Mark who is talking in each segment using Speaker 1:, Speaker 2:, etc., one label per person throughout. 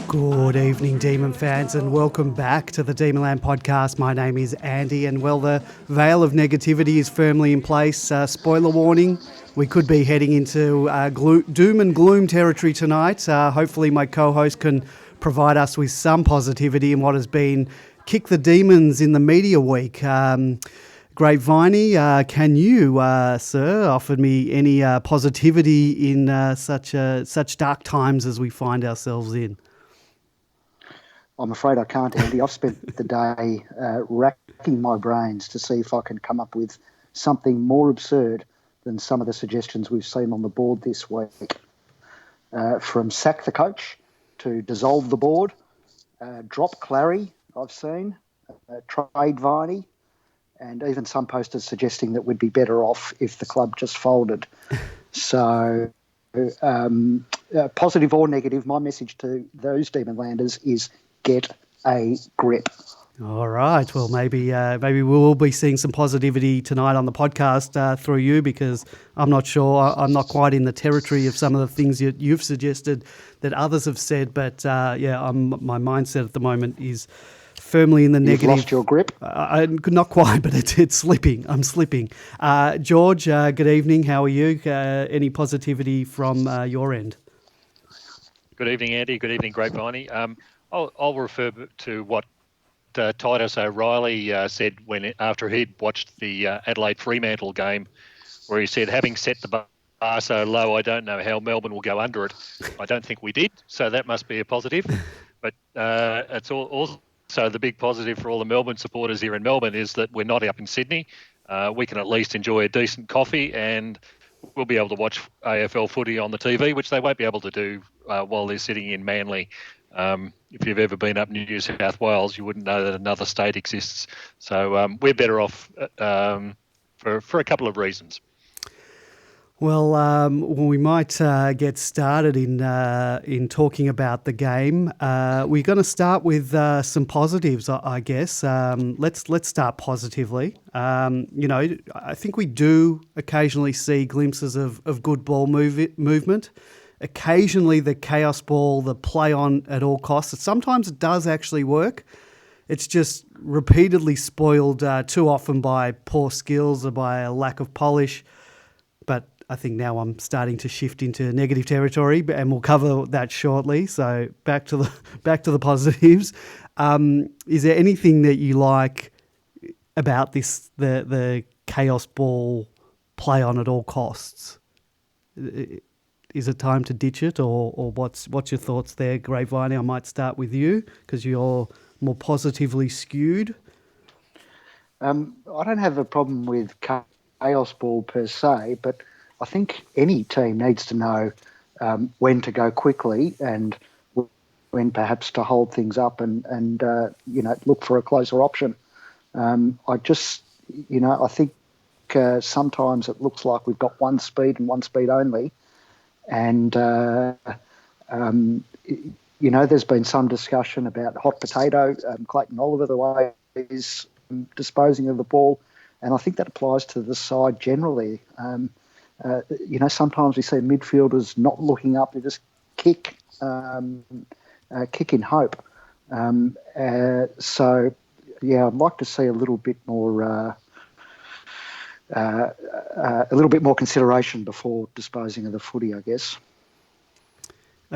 Speaker 1: Good evening, Demon fans, and welcome back to the Demonland podcast. My name is Andy, and well, the veil of negativity is firmly in place. Spoiler warning, we could be heading into doom and gloom territory tonight. Hopefully my co-host can provide us with some positivity in what has been Kick the Demons in the media week. Grapeviney, can you, sir, offer me any positivity in such dark times as we find ourselves in?
Speaker 2: I'm afraid I can't, Andy. I've spent the day racking my brains to see if I can come up with something more absurd than some of the suggestions we've seen on the board this week. From sack the coach to dissolve the board, drop Clary, I've seen, trade Viney, and even some posters suggesting that we'd be better off if the club just folded. So, positive or negative, my message to those Demonlanders is get a grip.
Speaker 1: All right. Well, maybe we will be seeing some positivity tonight on the podcast through you, because I'm not sure. I'm not quite in the territory of some of the things you've suggested that others have said. But my mindset at the moment is firmly in the negative.
Speaker 2: You've lost your grip?
Speaker 1: Not quite, but it's slipping. I'm slipping. George, good evening. How are you? Any positivity from your end?
Speaker 3: Good evening, Andy. Good evening, Grapeviney. I'll refer to what Titus O'Reilly said after he'd watched the Adelaide Fremantle game, where he said, having set the bar so low, I don't know how Melbourne will go under it. I don't think we did, so that must be a positive. But it's also the big positive for all the Melbourne supporters here in Melbourne is that we're not up in Sydney. We can at least enjoy a decent coffee, and we'll be able to watch AFL footy on the TV, which they won't be able to do while they're sitting in Manly. If you've ever been up New South Wales, you wouldn't know that another state exists. So we're better off for a couple of reasons.
Speaker 1: Well, we might get started in talking about the game. We're going to start with some positives, I guess. Let's start positively. I think we do occasionally see glimpses of good ball movement. Occasionally the chaos ball, the play on at all costs. Sometimes it does actually work. It's just repeatedly spoiled too often by poor skills or by a lack of polish. But I think now I'm starting to shift into negative territory, and we'll cover that shortly. So back to the positives. Is there anything that you like about this the chaos ball play on at all costs? Is it time to ditch it, or what's your thoughts there, Grapeviney? I might start with you because you're more positively skewed.
Speaker 2: I don't have a problem with chaos ball per se, but I think any team needs to know when to go quickly and when perhaps to hold things up and look for a closer option. I think sometimes it looks like we've got one speed and one speed only. And, there's been some discussion about hot potato, Clayton Oliver, the way he's disposing of the ball. And I think that applies to the side generally. Sometimes we see midfielders not looking up, they just kick in hope. I'd like to see a little bit more consideration before disposing of the footy, I guess.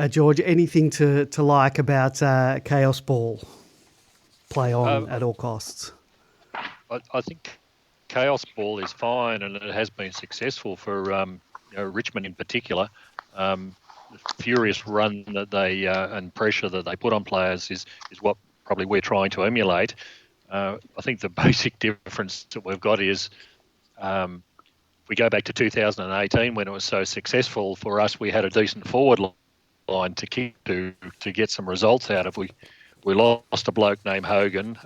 Speaker 1: George, anything to like about chaos ball play on at all costs?
Speaker 3: I think chaos ball is fine, and it has been successful for Richmond in particular. The furious run that they and pressure that they put on players is what probably we're trying to emulate. I think the basic difference that we've got is we go back to 2018 when it was so successful for us. We had a decent forward line to kick to get some results out of. We lost a bloke named Hogan.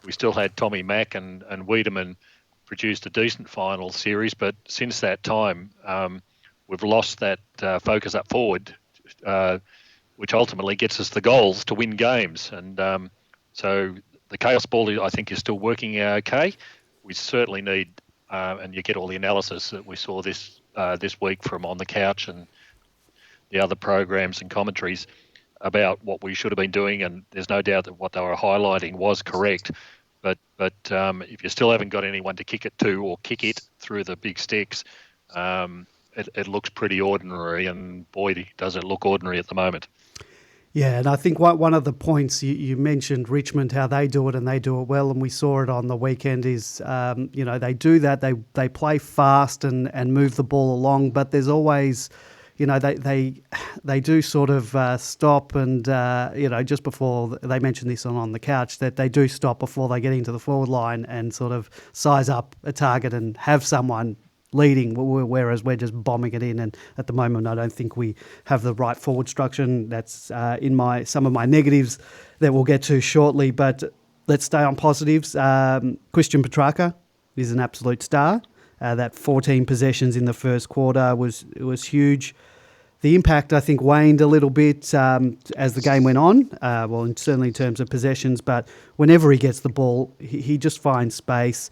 Speaker 3: We still had Tommy Mack and Wiedemann produced a decent final series, but since that time we've lost that focus up forward, which ultimately gets us the goals to win games. And so the chaos ball, I think, is still working okay. We certainly need, and you get all the analysis that we saw this week from On the Couch and the other programs and commentaries. about what we should have been doing, and there's no doubt that what they were highlighting was correct. But if you still haven't got anyone to kick it to or kick it through the big sticks, it looks pretty ordinary, and boy, does it look ordinary at the moment.
Speaker 1: Yeah, and I think one of the points you mentioned, Richmond, how they do it and they do it well, and we saw it on the weekend, is, they do that. They play fast and move the ball along, but there's always, they do sort of stop and, just before, they mentioned this on the couch, that they do stop before they get into the forward line and sort of size up a target and have someone leading, whereas we're just bombing it in. And at the moment, I don't think we have the right forward structure. And that's in some of my negatives that we'll get to shortly. But let's stay on positives. Christian Petrarca is an absolute star. That 14 possessions in the first quarter was huge. The impact, I think, waned a little bit as the game went on, certainly in terms of possessions. But whenever he gets the ball, he just finds space.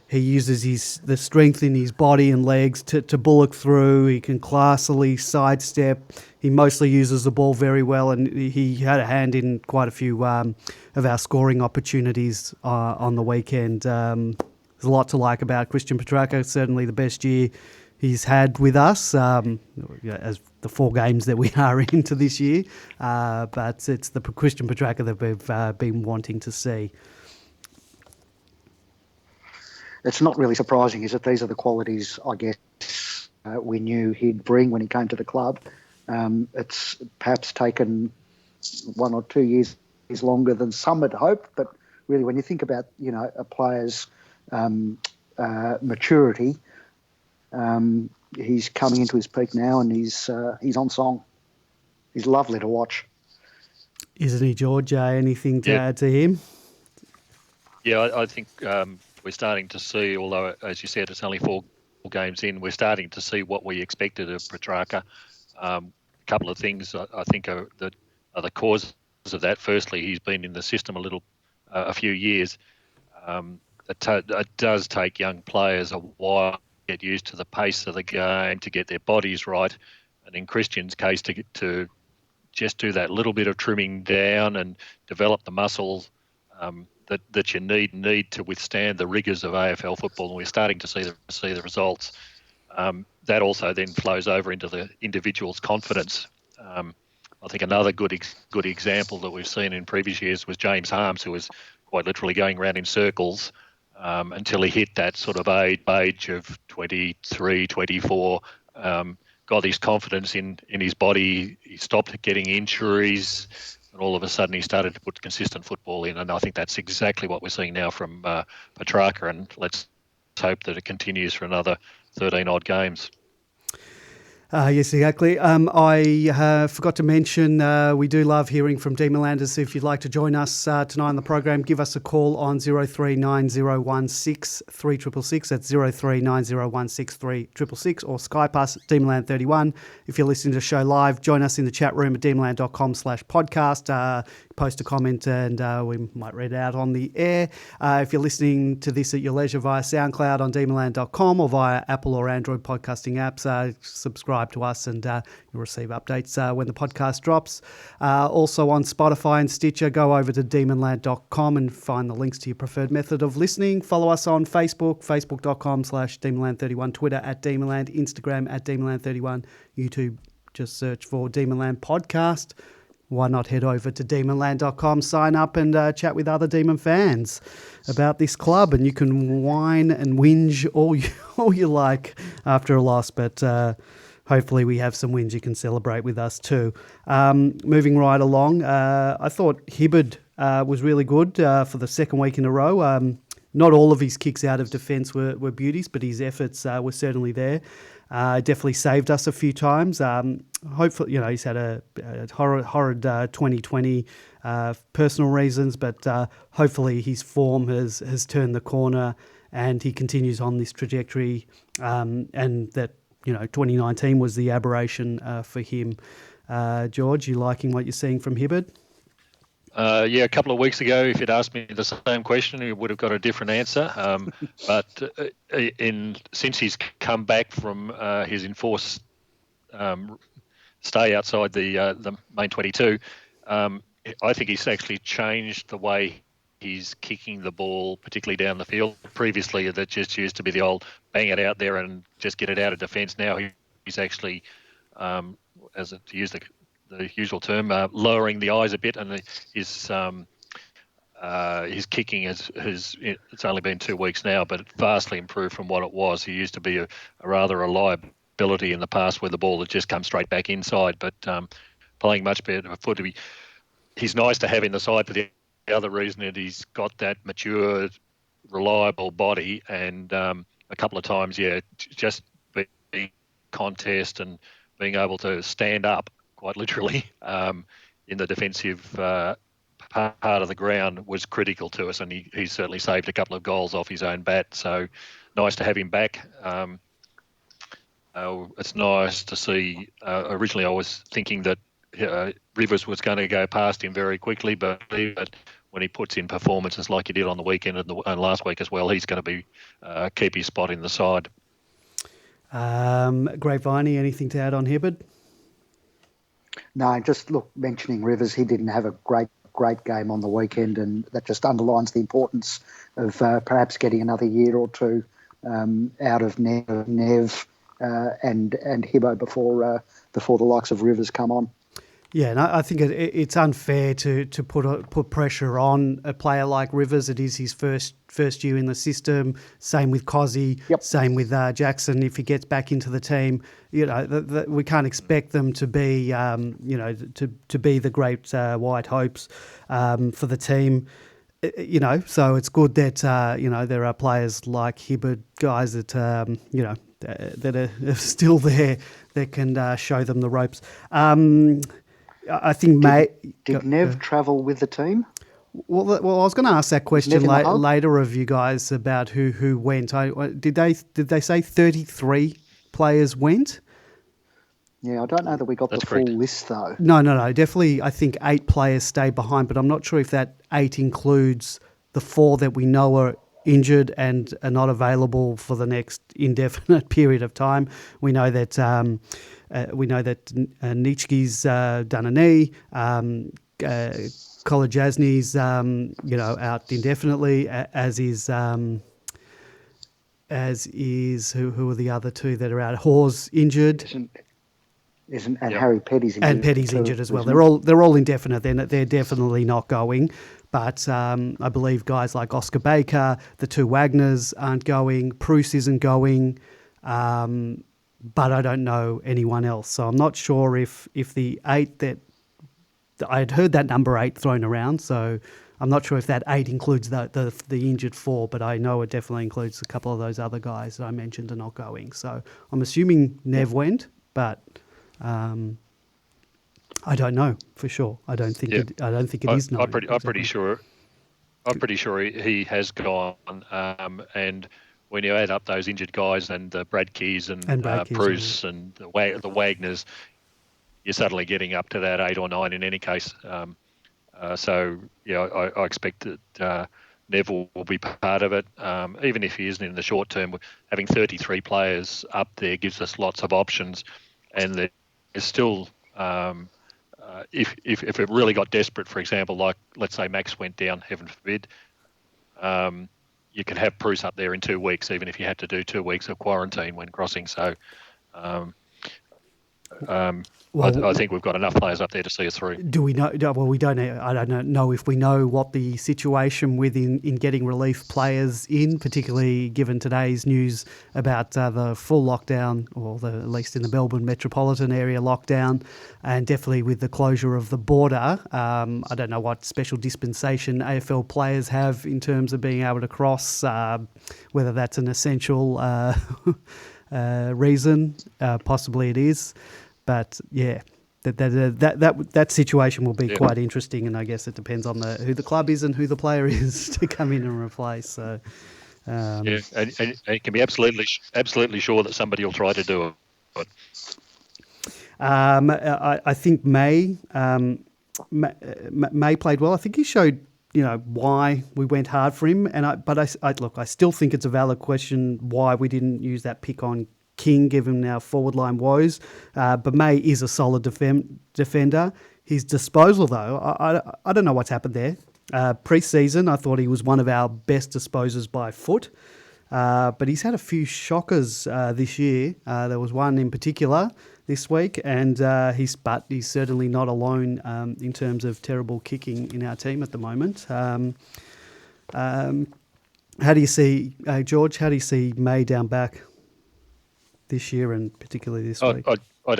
Speaker 1: He uses the strength in his body and legs to bullock through. He can classily sidestep. He mostly uses the ball very well, and he had a hand in quite a few of our scoring opportunities on the weekend. There's a lot to like about Christian Petrarca. Certainly the best year he's had with us, as the 4 games that we are into this year. But it's the Christian Petrarca that we've been wanting to see.
Speaker 2: It's not really surprising, is it? These are the qualities, I guess, we knew he'd bring when he came to the club. It's perhaps taken 1 or 2 years longer than some had hoped, but really when you think about, a player's maturity, he's coming into his peak now, and he's on song. He's lovely to watch.
Speaker 1: Isn't he, George? Anything to add to him?
Speaker 3: Yeah, I think we're starting to see, although, as you said, it's only 4 games in, we're starting to see what we expected of Petrarca. A couple of things I think are the causes of that. Firstly, he's been in the system a few years. It does take young players a while to get used to the pace of the game, to get their bodies right. And in Christian's case, to just do that little bit of trimming down and develop the muscles that you need to withstand the rigours of AFL football, and we're starting to see the results. That also then flows over into the individual's confidence. I think another good example that we've seen in previous years was James Harmes, who was quite literally going around in circles until he hit that sort of age of 23, 24, got his confidence in his body. He stopped getting injuries, and all of a sudden he started to put consistent football in. And I think that's exactly what we're seeing now from Petrarca, and let's hope that it continues for another 13-odd games.
Speaker 1: Yes, exactly. I forgot to mention we do love hearing from Demonlanders. If you'd like to join us tonight on the program, give us a call on 039016 3666. That's 039016 3666, or Skype us at Demonland31. If you're listening to the show live, join us in the chat room at demonland.com/podcast. Post a comment and we might read it out on the air. If you're listening to this at your leisure via SoundCloud on demonland.com or via Apple or Android podcasting apps, subscribe to us and you'll receive updates when the podcast drops. Also on Spotify and Stitcher, go over to demonland.com and find the links to your preferred method of listening. Follow us on Facebook, facebook.com/Demonland31, Twitter at Demonland, Instagram at Demonland31, YouTube, just search for Demonland Podcast. Why not head over to demonland.com, sign up and chat with other Demon fans about this club, and you can whine and whinge all you like after a loss, but hopefully we have some wins you can celebrate with us too. Moving right along, I thought Hibberd was really good for the second week in a row. Not all of his kicks out of defence were beauties, but his efforts were certainly there. Definitely saved us a few times. Hopefully, he's had a horrid 2020 personal reasons, but hopefully his form has turned the corner and he continues on this trajectory, and that 2019 was the aberration for him. George, you liking what you're seeing from Hibberd?
Speaker 3: Yeah, a couple of weeks ago, if you'd asked me the same question, you would have got a different answer. But since he's come back from his enforced stay outside the main 22, I think he's actually changed the way he's kicking the ball, particularly down the field. Previously, that just used to be the old bang it out there and just get it out of defence. Now he's actually, to use the usual term, lowering the eyes a bit, and his kicking it's only been 2 weeks now, but it's vastly improved from what it was. He used to be a rather a liability in the past where the ball had just come straight back inside, but playing much better footy. He's nice to have in the side for the other reason that he's got that mature, reliable body, and a couple of times, just being contest and being able to stand up quite literally in the defensive part of the ground was critical to us, and he certainly saved a couple of goals off his own bat. So nice to have him back. It's nice to see. Originally, I was thinking that Rivers was going to go past him very quickly, but when he puts in performances like he did on the weekend and last week as well, he's going to be keep his spot in the side.
Speaker 1: Grapeviney, anything to add on Hibberd?
Speaker 2: No, just mentioning Rivers, he didn't have a great game on the weekend, and that just underlines the importance of perhaps getting another year or two out of Nev and Hibbo before the likes of Rivers come on.
Speaker 1: Yeah, and I think it's unfair to put pressure on a player like Rivers. It is his first year in the system. Same with Cozzy.
Speaker 2: Yep.
Speaker 1: Same with Jackson. If he gets back into the team, we can't expect them to be, to be the great white hopes for the team. So it's good that there are players like Hibberd, guys that that are still there that can show them the ropes. I think
Speaker 2: Did Nev travel with the team?
Speaker 1: Well, I was going to ask that question later of you guys about who went. Did they say 33 players went?
Speaker 2: Yeah, I don't know that we got the full list though.
Speaker 1: No. Definitely, I think 8 players stayed behind, but I'm not sure if that 8 includes the 4 that we know are injured and are not available for the next indefinite period of time. We know that Nitschke's done a knee. Kolajasny's out indefinitely, as is who are the other 2 that are out? Hawes injured.
Speaker 2: Harry Petty's injured.
Speaker 1: And Petty's injured as well. They're all indefinite. They're definitely not going. But I believe guys like Oscar Baker, the 2 Wagners aren't going. Bruce isn't going. But I don't know anyone else. So I'm not sure if the 8 that I had heard that number 8 thrown around. So I'm not sure if that 8 includes the injured 4, but I know it definitely includes a couple of those other guys that I mentioned are not going. So I'm assuming Nev went, but I don't know for sure. I don't think it is known.
Speaker 3: I'm pretty sure he has gone, and when you add up those injured guys and Brad Keys and Bruce and the Wagners, you're suddenly getting up to that 8 or 9 in any case. I expect that Neville will be part of it, even if he isn't in the short term. Having 33 players up there gives us lots of options, and there's still, if it really got desperate, for example, like let's say Max went down, heaven forbid, you could have Bruce up there in 2 weeks, even if you had to do 2 weeks of quarantine when crossing. So I think we've got enough players up there to see us through.
Speaker 1: Do we know? Well, we don't. I don't know if we know what the situation in getting relief players in, particularly given today's news about the full lockdown, or at least in the Melbourne metropolitan area lockdown, and definitely with the closure of the border. I don't know what special dispensation AFL players have in terms of being able to cross, whether that's an essential reason. Possibly it is. But yeah, that situation will be quite interesting, and I guess it depends on who the club is and who the player is to come in and replace. So
Speaker 3: and you can be absolutely sure that somebody will try to do it.
Speaker 1: I think May played well. I think he showed why we went hard for him, but I still think it's a valid question why we didn't use that pick on King, given our forward line woes. But May is a solid defender. His disposal, though, I don't know what's happened there. Pre-season, I thought he was one of our best disposers by foot. But he's had a few shockers this year. There was one in particular this week, and he's certainly not alone in terms of terrible kicking in our team at the moment. How do you see, George? How do you see May down back this year, and particularly this week?
Speaker 3: I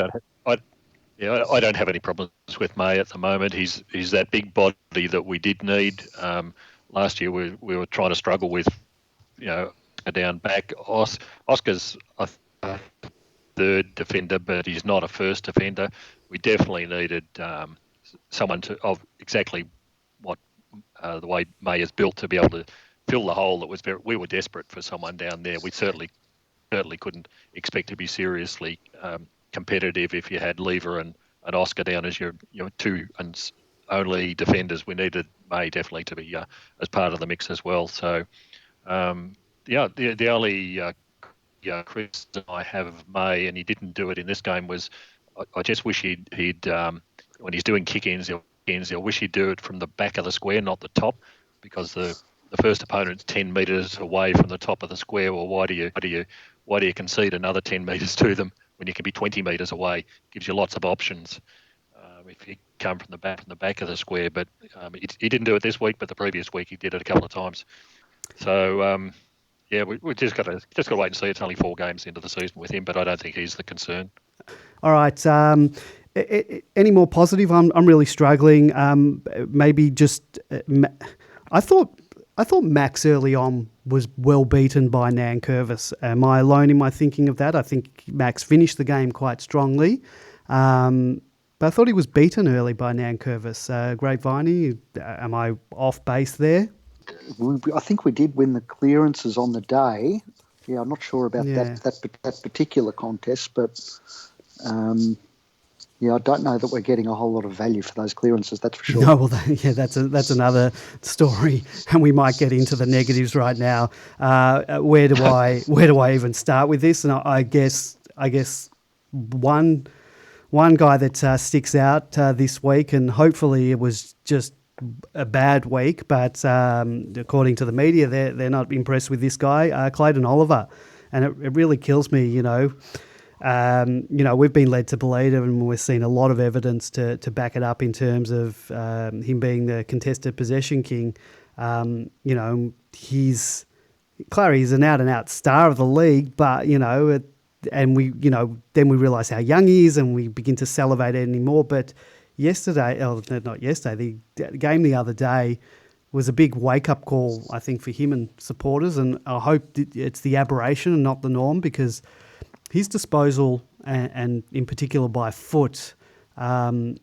Speaker 3: don't have any problems with May at the moment. He's that big body that we did need. Last year we were trying to struggle with, down back. Oscar's a third defender, but he's not a first defender. We definitely needed someone of exactly what the way May is built to be able to fill the hole that was we were desperate for someone down there. We certainly couldn't expect to be seriously competitive if you had Lever and Oscar down as your two and only defenders. We needed May definitely to be as part of the mix as well. So the only criticism I have of May, and he didn't do it in this game, was I just wish he'd when he's doing kick-ins, I wish he'd do it from the back of the square, not the top, because the first opponent's 10 metres away from the top of the square. Well, why do you concede another 10 metres to them when you can be 20 metres away? Gives you lots of options if you come from the back of the square. But he didn't do it this week, but the previous week he did it a couple of times. So we just got to wait and see. It's only 4 games into the season with him, but I don't think he's the concern.
Speaker 1: All right. Any more positive? I'm really struggling. Maybe just I thought Max early on was well beaten by Nankervis. Am I alone in my thinking of that? I think Max finished the game quite strongly, but I thought he was beaten early by Nankervis. Grapeviney, am I off base there?
Speaker 2: I think we did win the clearances on the day. Yeah, I'm not sure about that particular contest, but I don't know that we're getting a whole lot of value for those clearances. That's for sure.
Speaker 1: No, well, that's another story, and we might get into the negatives right now. Where do I even start with this? And I guess one guy that sticks out this week, and hopefully it was just a bad week, but according to the media, they're not impressed with this guy, Clayton Oliver, and it really kills me. We've been led to believe, and we've seen a lot of evidence to back it up in terms of him being the contested possession king. He's an out and out star of the league, but then we realise how young he is, and we begin to salivate anymore. But the game the other day was a big wake-up call, I think, for him and supporters, and I hope it's the aberration and not the norm, because his disposal, and in particular by foot, and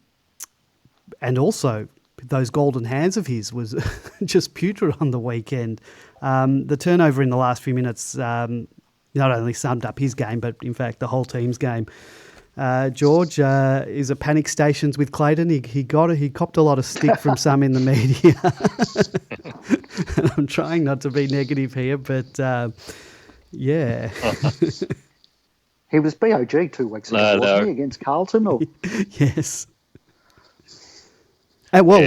Speaker 1: also those golden hands of his, was just putrid on the weekend. The turnover in the last few minutes not only summed up his game, but in fact the whole team's game. George, is it panic stations with Clayton? He copped a lot of stick from some in the media. And I'm trying not to be negative here, but yeah.
Speaker 2: He was BOG 2 weeks ago, wasn't he, against Carlton? Or?
Speaker 1: Yes. Before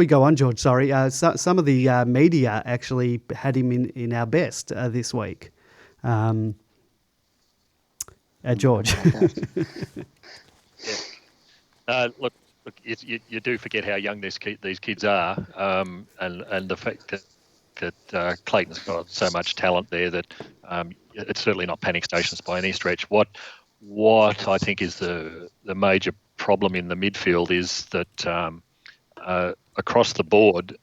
Speaker 1: you go on, George, sorry. Some of the media actually had him in our best this week. George.
Speaker 3: Look, you do forget how young these kids are, and the fact that Clayton's got so much talent there that it's certainly not panic stations by any stretch. What I think is the major problem in the midfield is that across the board,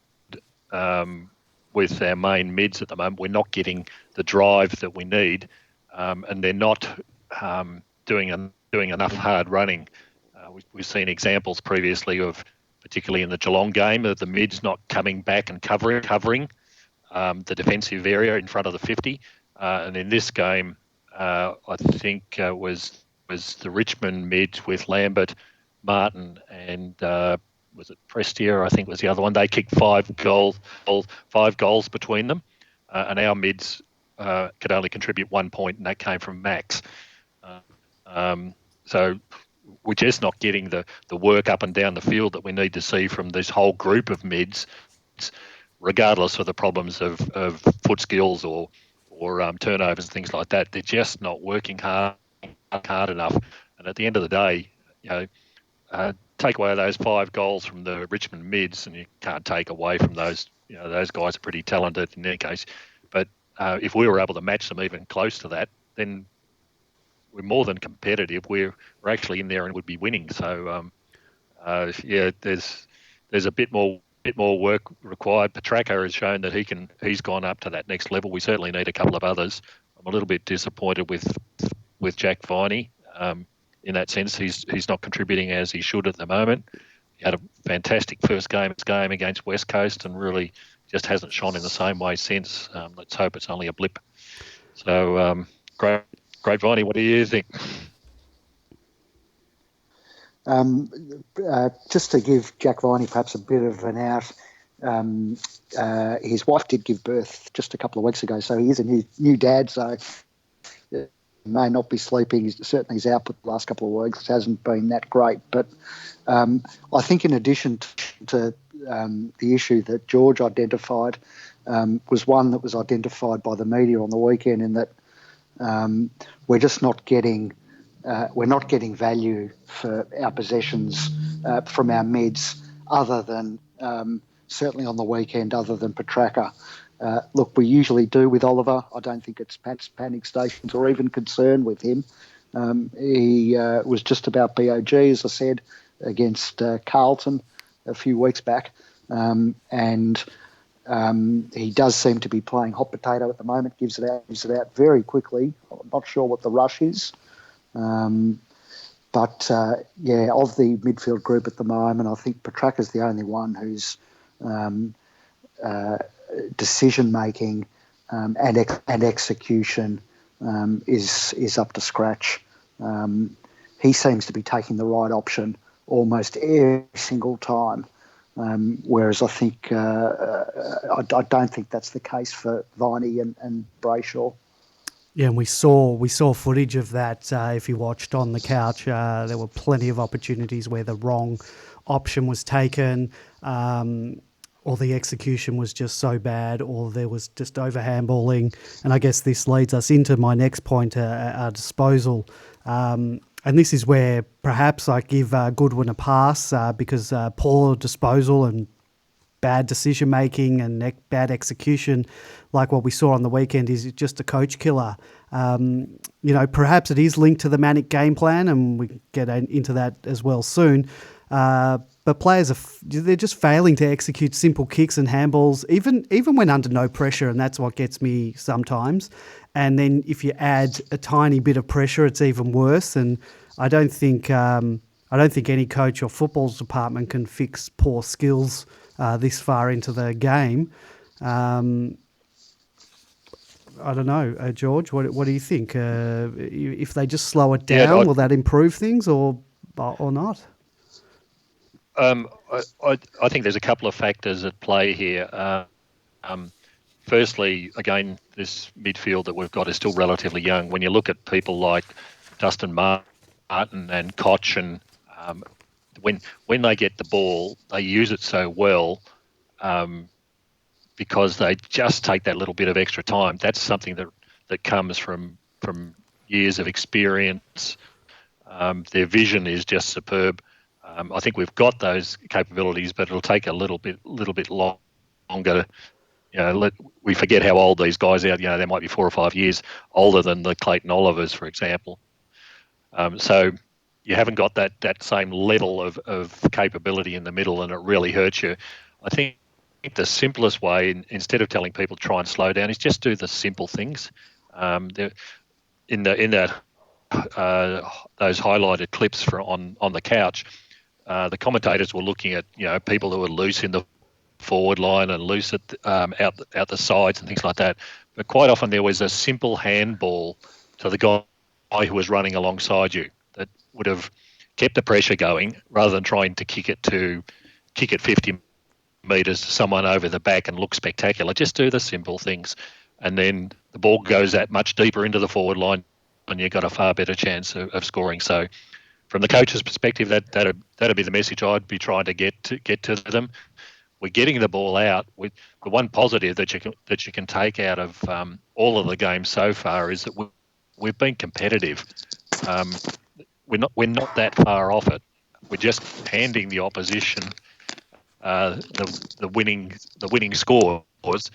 Speaker 3: with our main mids at the moment, we're not getting the drive that we need, and they're not doing enough hard running. We've seen examples previously of, particularly in the Geelong game, of the mids not coming back and covering the defensive area in front of the 50. And in this game, I think was the Richmond mids with Lambert, Martin, and was it Prestia? I think was the other one. They kicked 5 goals between them, and our mids could only contribute 1 point, and that came from Max. So we're just not getting the work up and down the field that we need to see from this whole group of mids, regardless of the problems of foot skills or turnovers and things like that. They're just not working hard enough. And at the end of the day, take away those 5 goals from the Richmond mids, and you can't take away from those. Those guys are pretty talented in any case. But if we were able to match them even close to that, then we're more than competitive. We're actually in there and would be winning. So there's a bit more work required. Petracca has shown that he's gone up to that next level. We certainly need a couple of others. I'm a little bit disappointed with Jack Viney. In that sense, he's not contributing as he should at the moment. He had a fantastic first game against West Coast and really just hasn't shone in the same way since. Let's hope it's only a blip. So great, Viney. What do you think?
Speaker 2: Just to give Jack Viney perhaps a bit of an out, his wife did give birth just a couple of weeks ago, so he is a new dad, so may not be sleeping. Certainly his output the last couple of weeks hasn't been that great. But I think in addition to the issue that George identified, was one that was identified by the media on the weekend, in that we're just not getting value for our possessions from our mids, other than certainly on the weekend, other than Petracca. Look, we usually do with Oliver. I don't think it's panic stations or even concern with him. He was just about BOG, as I said, against Carlton a few weeks back. And he does seem to be playing hot potato at the moment, gives it out very quickly. I'm not sure what the rush is. But of the midfield group at the moment, I think Petracca's the only one who's decision making and execution is up to scratch. He seems to be taking the right option almost every single time, whereas I think I don't think that's the case for Viney and Brayshaw.
Speaker 1: Yeah, and we saw footage of that. If you watched on the couch, there were plenty of opportunities where the wrong option was taken, or the execution was just so bad, or there was just over handballing. And I guess this leads us into my next point, our disposal. And this is where perhaps I give Goodwin a pass because poor disposal and bad decision making and bad execution, like what we saw on the weekend, is just a coach killer. Perhaps it is linked to the manic game plan, and we can get into that as well soon. But players they're just failing to execute simple kicks and handballs, even when under no pressure, and that's what gets me sometimes. And then if you add a tiny bit of pressure, it's even worse. And I don't think any coach or football's department can fix poor skills this far into the game. I don't know, George. What do you think? If they just slow it down, will that improve things or not?
Speaker 3: I think there's a couple of factors at play here. Firstly, again, this midfield that we've got is still relatively young. When you look at people like Dustin Martin and Koch, and when they get the ball, they use it so well because they just take that little bit of extra time. That's something that comes from years of experience. Their vision is just superb. I think we've got those capabilities, but it'll take a little bit longer. We forget how old these guys are. They might be 4 or 5 years older than the Clayton Olivers, for example. So you haven't got that same level of capability in the middle, and it really hurts you. I think the simplest way, instead of telling people to try and slow down, is just do the simple things. In that those highlighted clips on the couch, the commentators were looking at people who were loose in the forward line and loose at out the sides and things like that. But quite often there was a simple handball to the guy who was running alongside you that would have kept the pressure going rather than trying to kick it 50 metres to someone over the back and look spectacular. Just do the simple things, and then the ball goes that much deeper into the forward line, and you've got a far better chance of scoring. So from the coach's perspective, that'd be the message I'd be trying to get to them. We're getting the ball out. The one positive that you can take out of all of the games so far is that we've been competitive. We're not that far off it. We're just handing the opposition the winning scores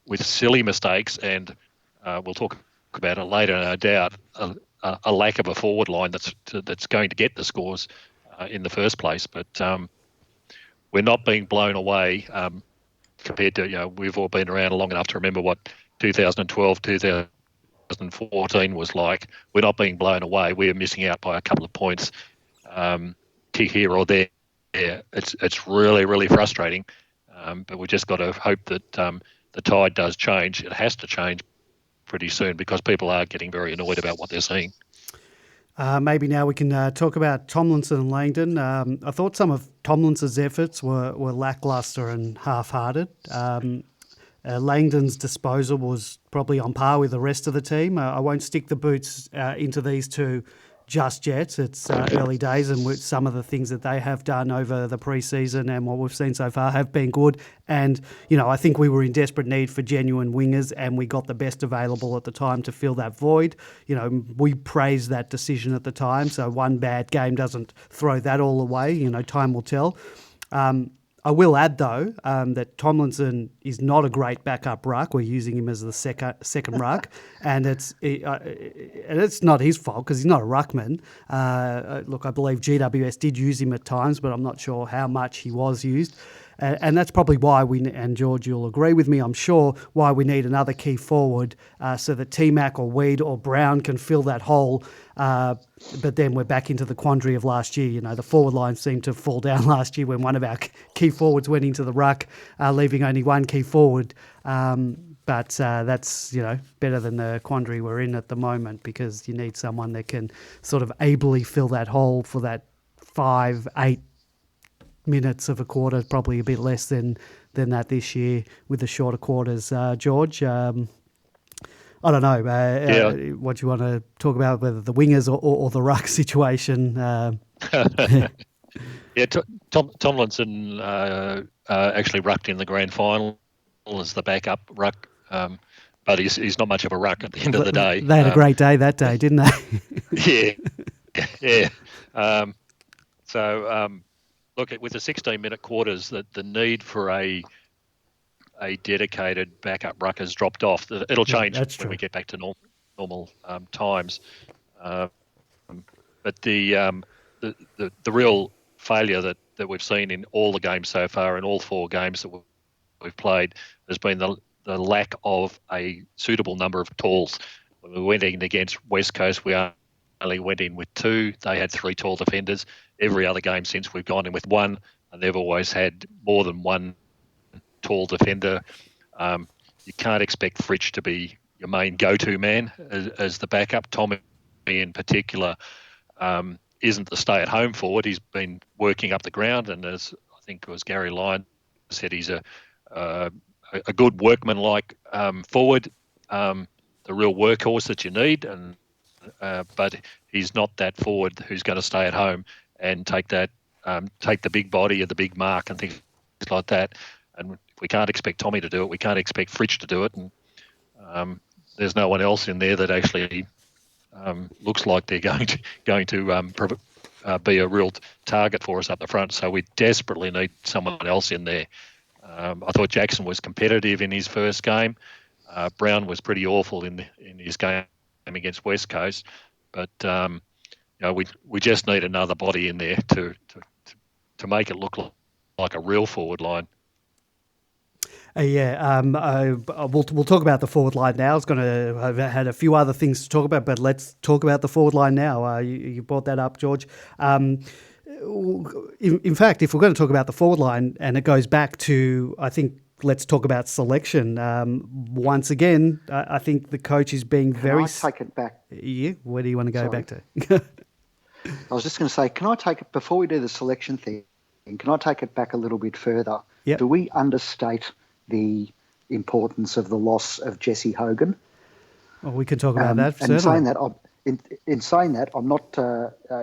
Speaker 3: with silly mistakes, and we'll talk about it later, no doubt. A lack of a forward line that's going to get the scores in the first place, but we're not being blown away compared to we've all been around long enough to remember what 2012, 2014 was like. We're not being blown away. We're missing out by a couple of points, here or there. Yeah, it's really, really frustrating, but we just got to hope that the tide does change. It has to change pretty soon because people are getting very annoyed about what they're seeing.
Speaker 1: Maybe now we can talk about Tomlinson and Langdon. I thought some of Tomlinson's efforts were lacklustre and half-hearted. Langdon's disposal was probably on par with the rest of the team. I won't stick the boots into these two just yet. It's early days, and some of the things that they have done over the pre-season and what we've seen so far have been good. And, I think we were in desperate need for genuine wingers, and we got the best available at the time to fill that void. We praised that decision at the time, so one bad game doesn't throw that all away. Time will tell. I will add, though, that Tomlinson is not a great backup ruck. We're using him as the second ruck, and it's not his fault because he's not a ruckman. Look, I believe GWS did use him at times, but I'm not sure how much he was used. And that's probably why and George, you'll agree with me, I'm sure, why we need another key forward so that T-Mac or Weed or Brown can fill that hole. But then we're back into the quandary of last year. The forward line seemed to fall down last year when one of our key forwards went into the ruck, leaving only one key forward. But that's, better than the quandary we're in at the moment because you need someone that can sort of ably fill that hole for that 5-8 minutes of a quarter, probably a bit less than that this year with the shorter quarters. George, I don't know what you want to talk about, whether the wingers or the ruck situation.
Speaker 3: Tomlinson actually rucked in the grand final as the backup ruck, but he's not much of a ruck at the end of the day.
Speaker 1: They had a great day that day, didn't they?
Speaker 3: Yeah. Look, with the 16-minute quarters, the need for a dedicated backup ruck has dropped off. It'll change when we get back to normal times. But the real failure that we've seen in all the games so far, in all 4 games that we've played, has been the lack of a suitable number of talls. When we went in against West Coast, we only went in with 2. They had 3 tall defenders. Every other game since, we've gone in with 1, and they've always had more than 1 tall defender. You can't expect Fritsch to be your main go-to man as the backup. Tommy in particular isn't the stay-at-home forward. He's been working up the ground, and as I think it was Gary Lyon said, he's a good workman-like forward, the real workhorse that you need, but he's not that forward who's going to stay at home and take the big body or the big mark and things like that. And if we can't expect Tommy to do it, we can't expect Fritsch to do it. And there's no one else in there that actually looks like they're going to be a real target for us up the front. So we desperately need someone else in there. I thought Jackson was competitive in his first game. Brown was pretty awful in his game against West Coast, but we just need another body in there to make it look like a real forward line.
Speaker 1: We'll talk about the forward line now. I was going to have had a few other things to talk about, but let's talk about the forward line now. You brought that up, George. In fact, if we're going to talk about the forward line, and it goes back to, I think, let's talk about selection. Once again, I think the coach is being very...
Speaker 2: Can I take it back?
Speaker 1: Yeah, where do you want to go back to?
Speaker 2: I was just going to say, can I take it, before we do the selection thing, can I take it back a little bit further?
Speaker 1: Yep.
Speaker 2: Do we understate the importance of the loss of Jesse Hogan?
Speaker 1: Well, we can talk about that.
Speaker 2: And saying that, in saying that, I'm not.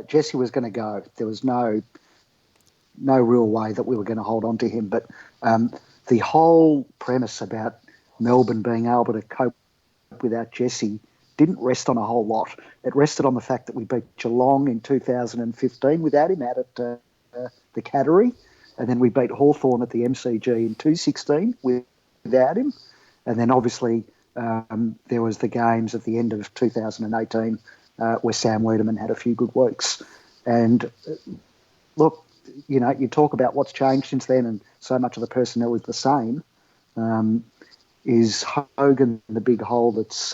Speaker 2: Jesse was going to go. There was no real way that we were going to hold on to him. But the whole premise about Melbourne being able to cope without Jesse didn't rest on a whole lot. It rested on the fact that we beat Geelong in 2015 without him out at the Cattery, and then we beat Hawthorn at the MCG in 2016 without him, and then obviously there was the games at the end of 2018 where Sam Wiedemann had a few good weeks. And look, you know, you talk about what's changed since then, and so much of the personnel is the same. Is Hogan the big hole that's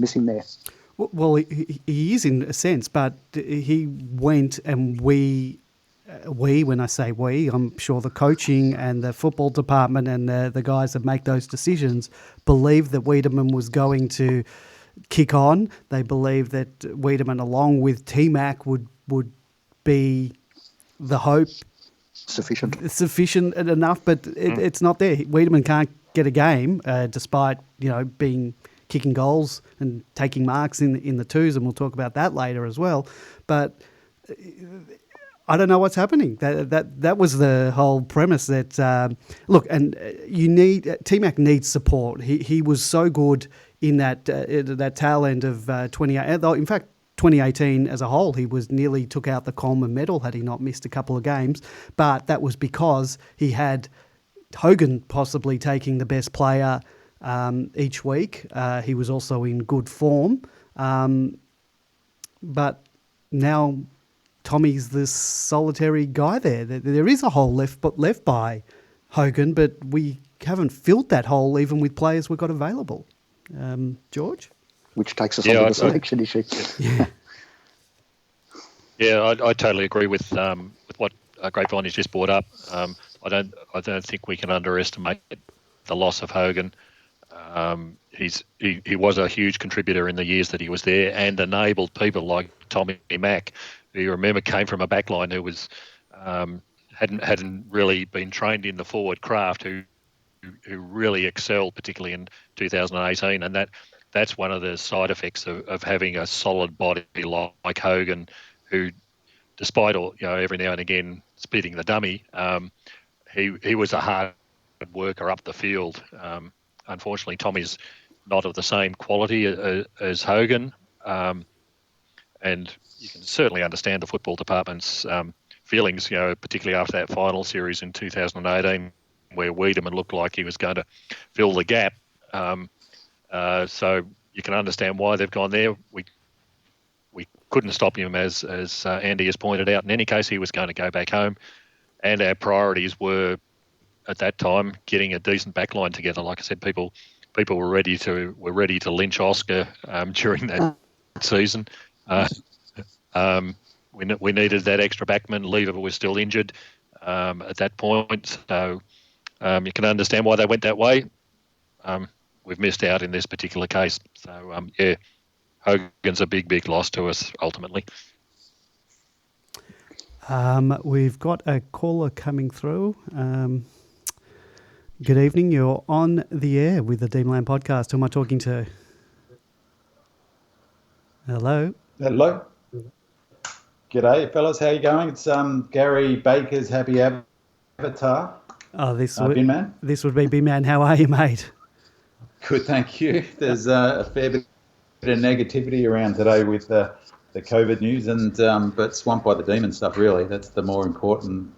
Speaker 2: missing there?
Speaker 1: Well, he is in a sense, but he went, and we, when I say we, I'm sure the coaching and the football department and the guys that make those decisions believed that Wiedemann was going to kick on. They believed that Wiedemann, along with T-Mac, would be the hope.
Speaker 2: Sufficient
Speaker 1: enough, but it's not there. Wiedemann can't get a game, despite being kicking goals and taking marks in the twos, and we'll talk about that later as well. But I don't know what's happening. That was the whole premise. That look, and you need T-Mac needs support. He was so good in that tail end of 2018. In fact, 2018 as a whole, he nearly took out the Coleman medal had he not missed a couple of games. But that was because he had Hogan possibly taking the best player each week. He was also in good form. But now Tommy's this solitary guy there. There is a hole left by Hogan, but we haven't filled that hole even with players we've got available. George?
Speaker 2: Which takes us on to the selection issue.
Speaker 3: Yeah, I totally agree with what Grapevine has just brought up. I don't think we can underestimate the loss of Hogan. He was a huge contributor in the years that he was there, and enabled people like Tommy Mack, who you remember came from a backline who was hadn't really been trained in the forward craft, who really excelled, particularly in 2018, and that's one of the side effects of having a solid body like Hogan, who, despite all, every now and again splitting the dummy, he was a hard worker up the field. Unfortunately, Tommy's not of the same quality as Hogan, and you can certainly understand the football department's feelings, particularly after that final series in 2018, where Wiedemann looked like he was going to fill the gap. So you can understand why they've gone there. We couldn't stop him, as Andy has pointed out. In any case, he was going to go back home, and our priorities were, at that time, getting a decent backline together. Like I said, people were ready to lynch Oscar during that season. We needed that extra backman. Lever was still injured at that point, so you can understand why they went that way. We've missed out in this particular case. So, Hogan's a big loss to us, ultimately.
Speaker 1: We've got a caller coming through. Good evening. You're on the air with the Dreamland Podcast. Who am I talking to? Hello.
Speaker 4: Hello. G'day, fellas. How you going? It's Gary Baker's Happy Avatar.
Speaker 1: Oh, this
Speaker 4: Bin Man.
Speaker 1: This would be Bin Man. How are you, mate?
Speaker 4: Good, thank you. There's a fair bit of negativity around today with the COVID news, and but swamped by the demon stuff. Really, that's the more important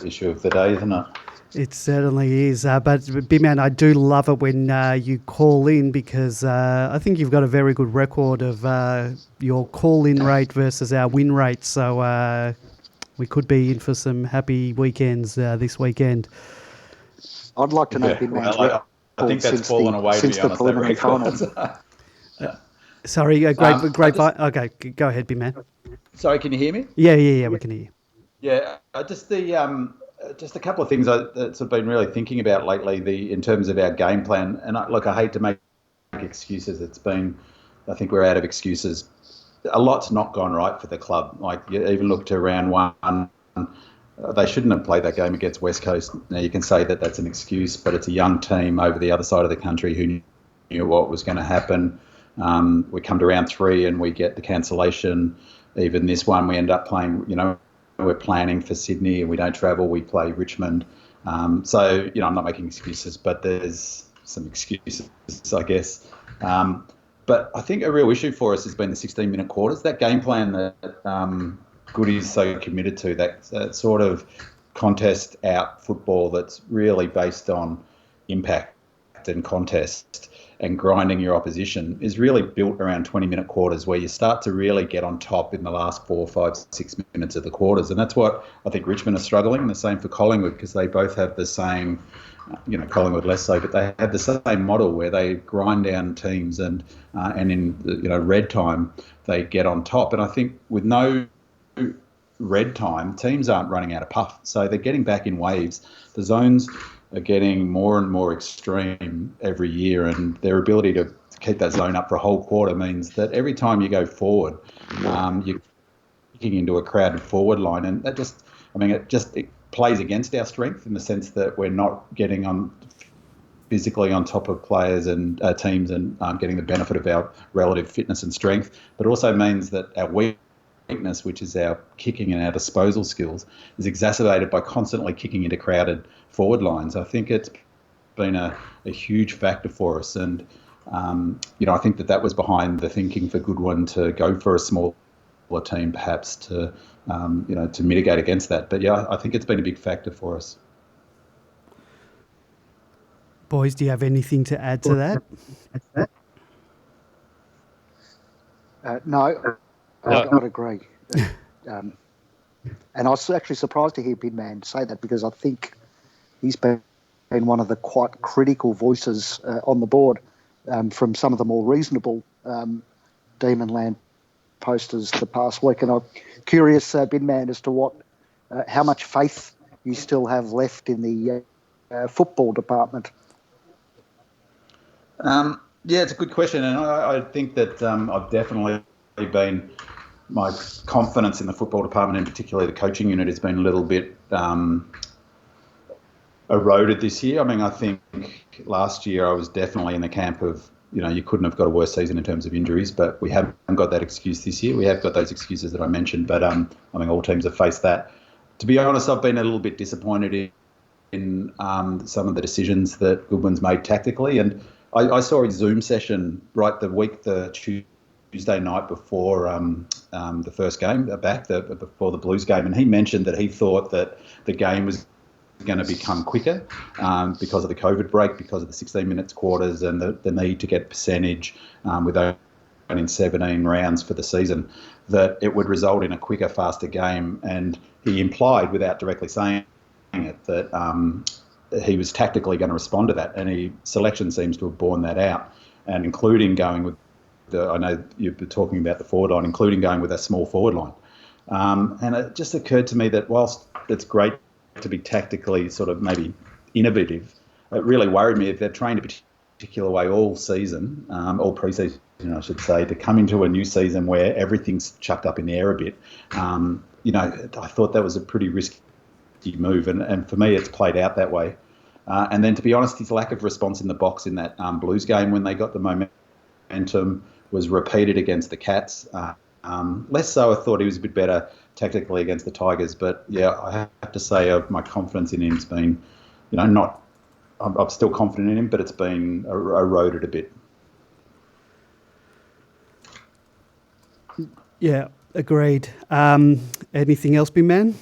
Speaker 4: issue of the day, isn't it?
Speaker 1: It certainly is. But Bin Man, I do love it when you call in, because I think you've got a very good record of your call-in rate versus our win rate. So we could be in for some happy weekends this weekend.
Speaker 2: I'd like to know Bin Man's record.
Speaker 4: I think that's fallen away, to be honest,
Speaker 2: preliminary finals.
Speaker 1: Sorry, great. Okay, go ahead, Bin Man.
Speaker 4: Sorry, can you hear me?
Speaker 1: Yeah, we can hear you.
Speaker 4: Yeah, just a couple of things I've been really thinking about lately, in terms of our game plan. And I hate to make excuses. I think we're out of excuses. A lot's not gone right for the club. Like, you even look to round one, they shouldn't have played that game against West Coast. Now, you can say that that's an excuse, but it's a young team over the other side of the country who knew what was going to happen. We come to round 3 and we get the cancellation. Even this one, we end up playing, we're planning for Sydney and we don't travel, we play Richmond. So, I'm not making excuses, but there's some excuses, I guess. But I think a real issue for us has been the 16-minute quarters. That game plan that Goody's so committed to, that sort of contest out football that's really based on impact and contest and grinding your opposition, is really built around 20-minute quarters where you start to really get on top in the last 4, 5, 6 minutes of the quarters. And that's what I think Richmond are struggling, and the same for Collingwood, because they both have the same, Collingwood less so, but they have the same model where they grind down teams and in red time they get on top. And I think with no red time, teams aren't running out of puff, so they're getting back in waves. The zones are getting more and more extreme every year, and their ability to keep that zone up for a whole quarter means that every time you go forward, you're kicking into a crowded forward line, and that it plays against our strength in the sense that we're not getting on physically on top of players and teams and getting the benefit of our relative fitness and strength, but it also means that our weakness, which is our kicking and our disposal skills, is exacerbated by constantly kicking into crowded forward lines. I think it's been a huge factor for us, and I think that was behind the thinking for Goodwin to go for a smaller team, perhaps to mitigate against that. But yeah, I think it's been a big factor for us.
Speaker 1: Boys, do you have anything to add to that?
Speaker 2: No, I'd agree. And I was actually surprised to hear Binman say that, because I think he's been one of the quite critical voices on the board from some of the more reasonable Demonland posters the past week. And I'm curious, Binman, as to how much faith you still have left in the football department.
Speaker 4: Yeah, it's a good question, and I think that I've definitely been, my confidence in the football department, and particularly the coaching unit, has been a little bit eroded this year. I mean, I think last year I was definitely in the camp of, you couldn't have got a worse season in terms of injuries, but we haven't got that excuse this year. We have got those excuses that I mentioned, but I mean, all teams have faced that. To be honest, I've been a little bit disappointed in some of the decisions that Goodwin's made tactically, and I saw his Zoom session the Tuesday night before the first game before the Blues game, and he mentioned that he thought that the game was going to become quicker because of the COVID break, because of the 16 minutes quarters and the need to get percentage with only 17 rounds for the season, that it would result in a quicker, faster game. And he implied, without directly saying it, that he was tactically going to respond to that, and selection seems to have borne that out, and including going with I know you've been talking about the forward line, including going with a small forward line. And it just occurred to me that whilst it's great to be tactically sort of maybe innovative, it really worried me if they've trained a particular way all season, all pre-season, I should say, to come into a new season where everything's chucked up in the air a bit. I thought that was a pretty risky move, and for me it's played out that way. And then, to be honest, his lack of response in the box in that Blues game when they got the momentum was repeated against the Cats. Less so, I thought he was a bit better tactically against the Tigers, but yeah, I have to say my confidence in him's been, I'm still confident in him, but it's been eroded a bit.
Speaker 1: Yeah, agreed. Anything else, Binman?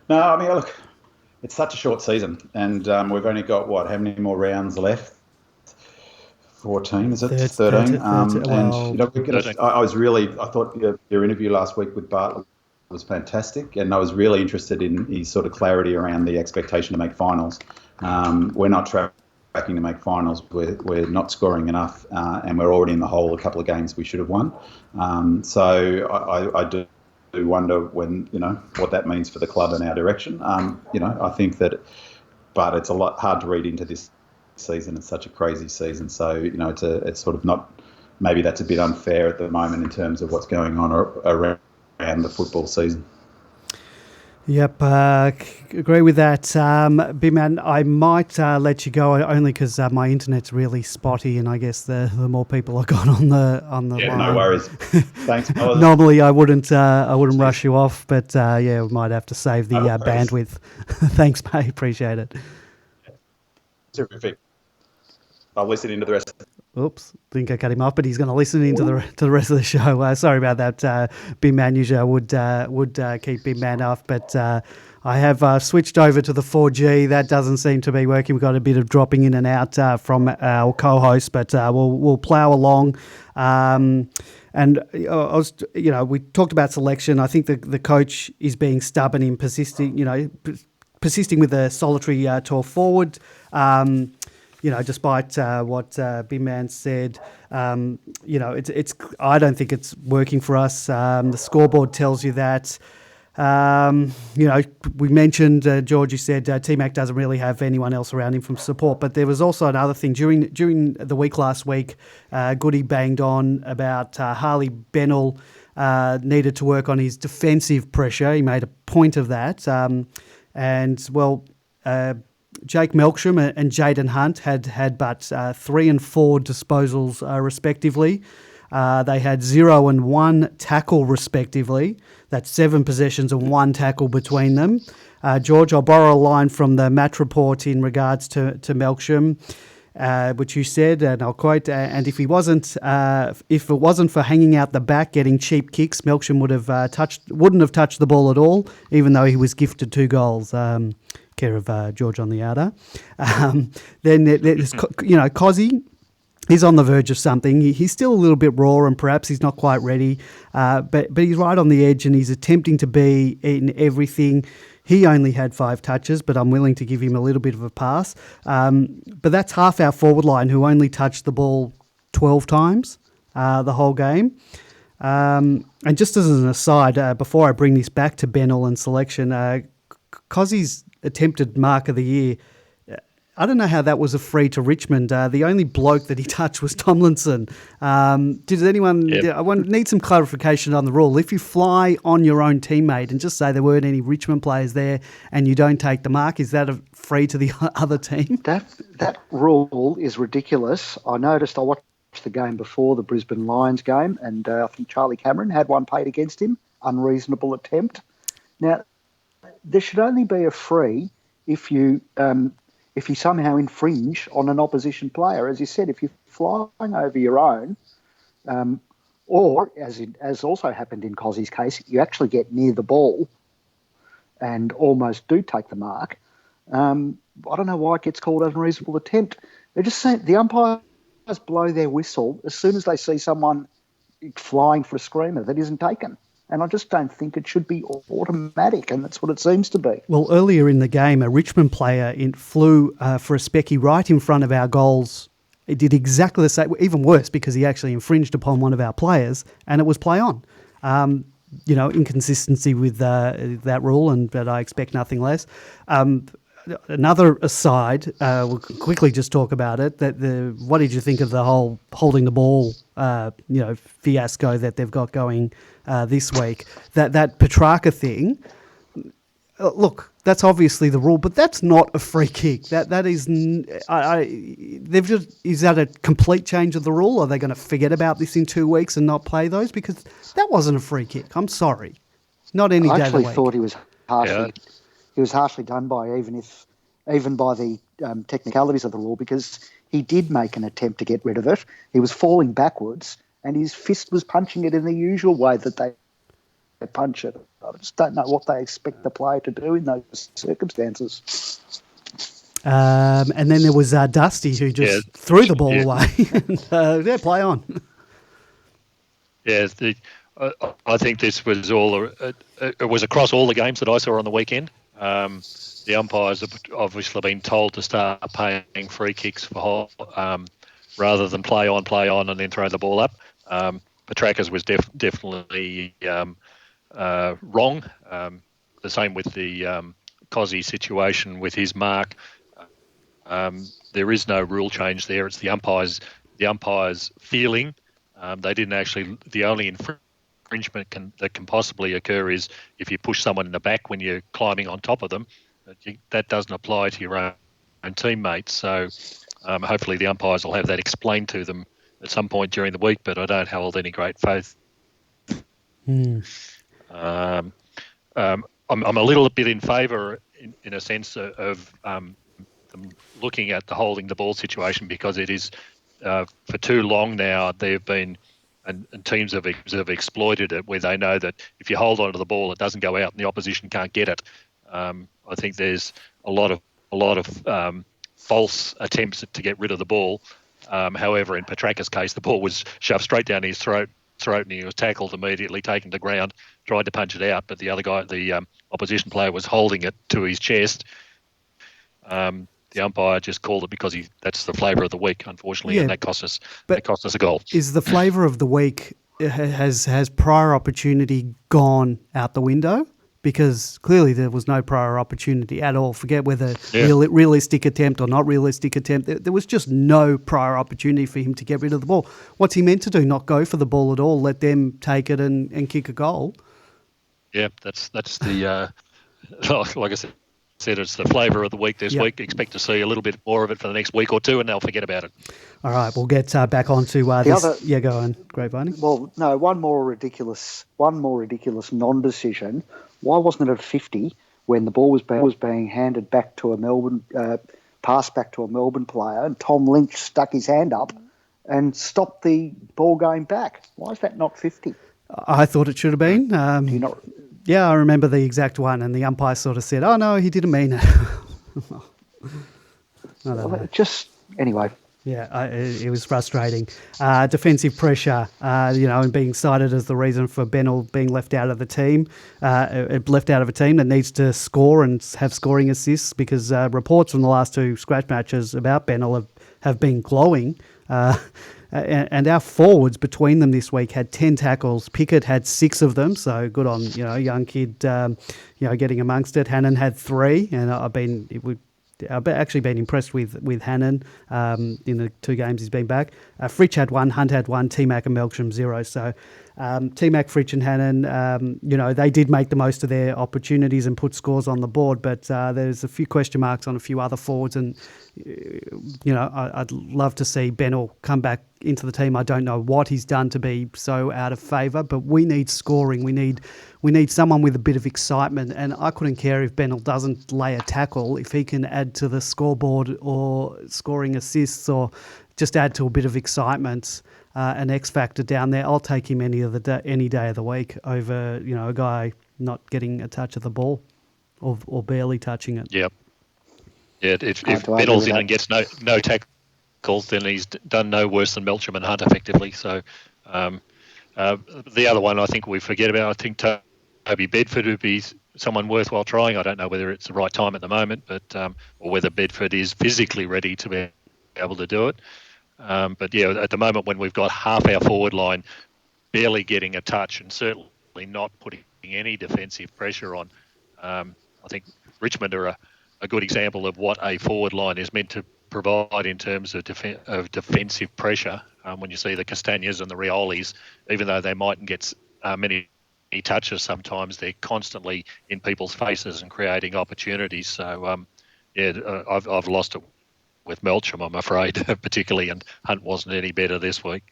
Speaker 4: No, I mean, look, it's such a short season, and we've only got, how many more rounds left? 14, is it? 13. I thought your interview last week with Bartlett was fantastic, and I was really interested in his sort of clarity around the expectation to make finals. We're not tracking to make finals. We're not scoring enough, and we're already in the hole a couple of games we should have won. So I do wonder when, what that means for the club and our direction. I think that, but it's a lot hard to read into this season. It's such a crazy season, so it's sort of not, maybe that's a bit unfair at the moment in terms of what's going on around the football season.
Speaker 1: Yep, agree with that. Big man, I might let you go only because my internet's really spotty, and I guess the more people I got on the
Speaker 4: Yeah,
Speaker 1: line.
Speaker 4: no worries. Thanks, fellas.
Speaker 1: Normally, I wouldn't rush you off, but yeah, we might have to save the bandwidth. Thanks, mate. Appreciate it.
Speaker 4: Terrific. I'll listen into the rest.
Speaker 1: Oops, think I cut him off, but he's going to listen into the rest of the show. Sorry about that, Big Man. Usually I would keep Big Man off, but I have switched over to the 4G. That doesn't seem to be working. We've got a bit of dropping in and out from our co-host, but we'll plough along. And we talked about selection. I think the coach is being stubborn in persisting with a solitary tall forward. Despite what Big Man said, it's. I don't think it's working for us. The scoreboard tells you that. We mentioned George. You said T-Mac doesn't really have anyone else around him from support, but there was also another thing during the week last week. Goody banged on about Harley Bennell needed to work on his defensive pressure. He made a point of that, Jake Melksham and Jaden Hunt had but 3 and 4 disposals respectively. They had 0 and 1 tackle respectively. That's 7 possessions and 1 tackle between them. George, I'll borrow a line from the match report in regards to Melksham, which you said, and I'll quote, and if it wasn't for hanging out the back getting cheap kicks, Melksham wouldn't have touched the ball at all, even though he was gifted 2 goals. Care of George on the outer. Then there's, Cozzy. He's on the verge of something. He's still a little bit raw, and perhaps he's not quite ready. But he's right on the edge, and he's attempting to be in everything. He only had 5 touches, but I'm willing to give him a little bit of a pass. But that's half our forward line, who only touched the ball 12 times the whole game. And just as an aside, before I bring this back to Bennell and selection, Cozzy's attempted mark of the year, I don't know how that was a free to Richmond. The only bloke that he touched was Tomlinson. Did anyone...
Speaker 3: Yep.
Speaker 1: I need some clarification on the rule. If you fly on your own teammate and just say there weren't any Richmond players there and you don't take the mark, is that a free to the other team?
Speaker 2: That rule is ridiculous. I watched the game before the Brisbane Lions game, and I think Charlie Cameron had one paid against him. Unreasonable attempt. Now, there should only be a free if you somehow infringe on an opposition player. As you said, if you're flying over your own, or as also happened in Cozzy's case, you actually get near the ball and almost do take the mark. I don't know why it gets called an unreasonable attempt. They're just saying the umpires blow their whistle as soon as they see someone flying for a screamer that isn't taken. And I just don't think it should be automatic, and that's what it seems to be.
Speaker 1: Well, earlier in the game, a Richmond player flew for a specky right in front of our goals. It did exactly the same, even worse, because he actually infringed upon one of our players, and it was play on. Inconsistency with that rule, but I expect nothing less. Another aside, we'll quickly just talk about it. What did you think of the whole holding the ball, fiasco that they've got going this week? That Petrarca thing. Look, that's obviously the rule, but that's not a free kick. That is. Is that a complete change of the rule? Are they going to forget about this in 2 weeks and not play those? Because that wasn't a free kick. I'm sorry, not any day of the week.
Speaker 2: I actually thought he was harshly. Yeah. He was harshly done by, even by the technicalities of the rule, because he did make an attempt to get rid of it. He was falling backwards, and his fist was punching it in the usual way that they punch it. I just don't know what they expect the player to do in those circumstances.
Speaker 1: And then there was Dusty, who just threw the ball away. And, play on.
Speaker 3: Yeah, I think this was it was across all the games that I saw on the weekend. The umpires have obviously been told to start paying free kicks for rather than play on and then throw the ball up. Petrarca's was definitely wrong. The same with the Cozzy situation with his mark. There is no rule change there. It's the umpires feeling. They didn't actually. The only infringement that can possibly occur is if you push someone in the back when you're climbing on top of them. That doesn't apply to your own teammates. So hopefully the umpires will have that explained to them at some point during the week, but I don't hold any great faith. I'm a little bit in favour, in a sense, of them looking at the holding the ball situation, because it is for too long now they've been, and teams have exploited it, where they know that if you hold onto the ball, it doesn't go out and the opposition can't get it. I think there's a lot of false attempts to get rid of the ball. However, in Petraka's case, the ball was shoved straight down his throat, and he was tackled immediately, taken to ground, tried to punch it out, but the other guy, the opposition player, was holding it to his chest. The umpire just called it because that's the flavour of the week, unfortunately, and that cost us a goal.
Speaker 1: Is the flavour of the week, has prior opportunity gone out the window? Because clearly there was no prior opportunity at all. Forget whether realistic attempt or not realistic attempt. There was just no prior opportunity for him to get rid of the ball. What's he meant to do? Not go for the ball at all, let them take it and kick a goal? Yeah,
Speaker 3: that's the like I said, it's the flavour of the week this week. Expect to see a little bit more of it for the next week or two, and they'll forget about it.
Speaker 1: All right, we'll get back on to this. Go on, Grapevine.
Speaker 2: Well, no, one more ridiculous non-decision. Why wasn't it at 50 when the ball was being handed back to a Melbourne, passed back to a Melbourne player, and Tom Lynch stuck his hand up and stopped the ball going back? Why is that not 50?
Speaker 1: I thought it should have been.
Speaker 2: Do you not?
Speaker 1: Yeah, I remember the exact one, and the umpire sort of said, "Oh no, he didn't mean it."
Speaker 2: Anyway.
Speaker 1: Yeah, it was frustrating. Defensive pressure, and being cited as the reason for Bennell being left out of the team, left out of a team that needs to score and have scoring assists, because reports from the last two scratch matches about Bennell have been glowing. And our forwards between them this week had 10 tackles. Pickett had 6 of them, so good on young kid, getting amongst it. Hannon had 3, and I've actually been impressed with Hannon in the 2 games he's been back. Fritsch had 1, Hunt had 1, T-Mac and Melksham 0. So T-Mac, Fritsch and Hannon, they did make the most of their opportunities and put scores on the board, but there's a few question marks on a few other forwards, and I'd love to see Bennell come back into the team. I don't know what he's done to be so out of favour, but we need scoring. We need someone with a bit of excitement, and I couldn't care if Bennell doesn't lay a tackle. If he can add to the scoreboard or scoring assists or just add to a bit of excitement, an X factor down there, I'll take him any day of the week over a guy not getting a touch of the ball or barely touching it.
Speaker 3: Yep. Yeah, if Bennell's in and gets no tackles, then he's done no worse than Melksham and Hunt effectively. So the other one I think we forget about, I think Toby Bedford would be someone worthwhile trying. I don't know whether it's the right time at the moment, but or whether Bedford is physically ready to be able to do it. But yeah, at the moment when we've got half our forward line barely getting a touch and certainly not putting any defensive pressure on, I think Richmond are a good example of what a forward line is meant to provide in terms of defensive pressure. When you see the Castagnas and the Riolis, even though they mightn't get many touches sometimes, they're constantly in people's faces and creating opportunities. So, I've lost it with Melksham, I'm afraid, particularly, and Hunt wasn't any better this week.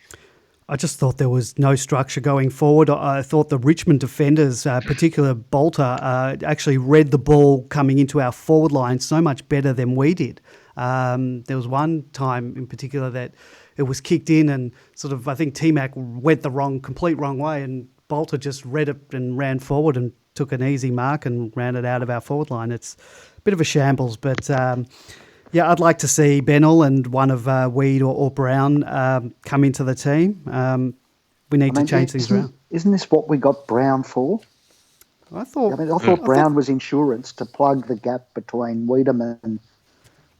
Speaker 1: I just thought there was no structure going forward. I thought the Richmond defenders, particular Bolter, actually read the ball coming into our forward line so much better than we did. There was one time in particular that it was kicked in and sort of, I think T-Mac went the complete wrong way, and Bolter just read it and ran forward and took an easy mark and ran it out of our forward line. It's a bit of a shambles, but I'd like to see Bennell and one of Weed or Brown come into the team. We need to change things around.
Speaker 2: Isn't this what we got Brown for?
Speaker 1: I thought
Speaker 2: Brown was insurance to plug the gap between Wiedemann and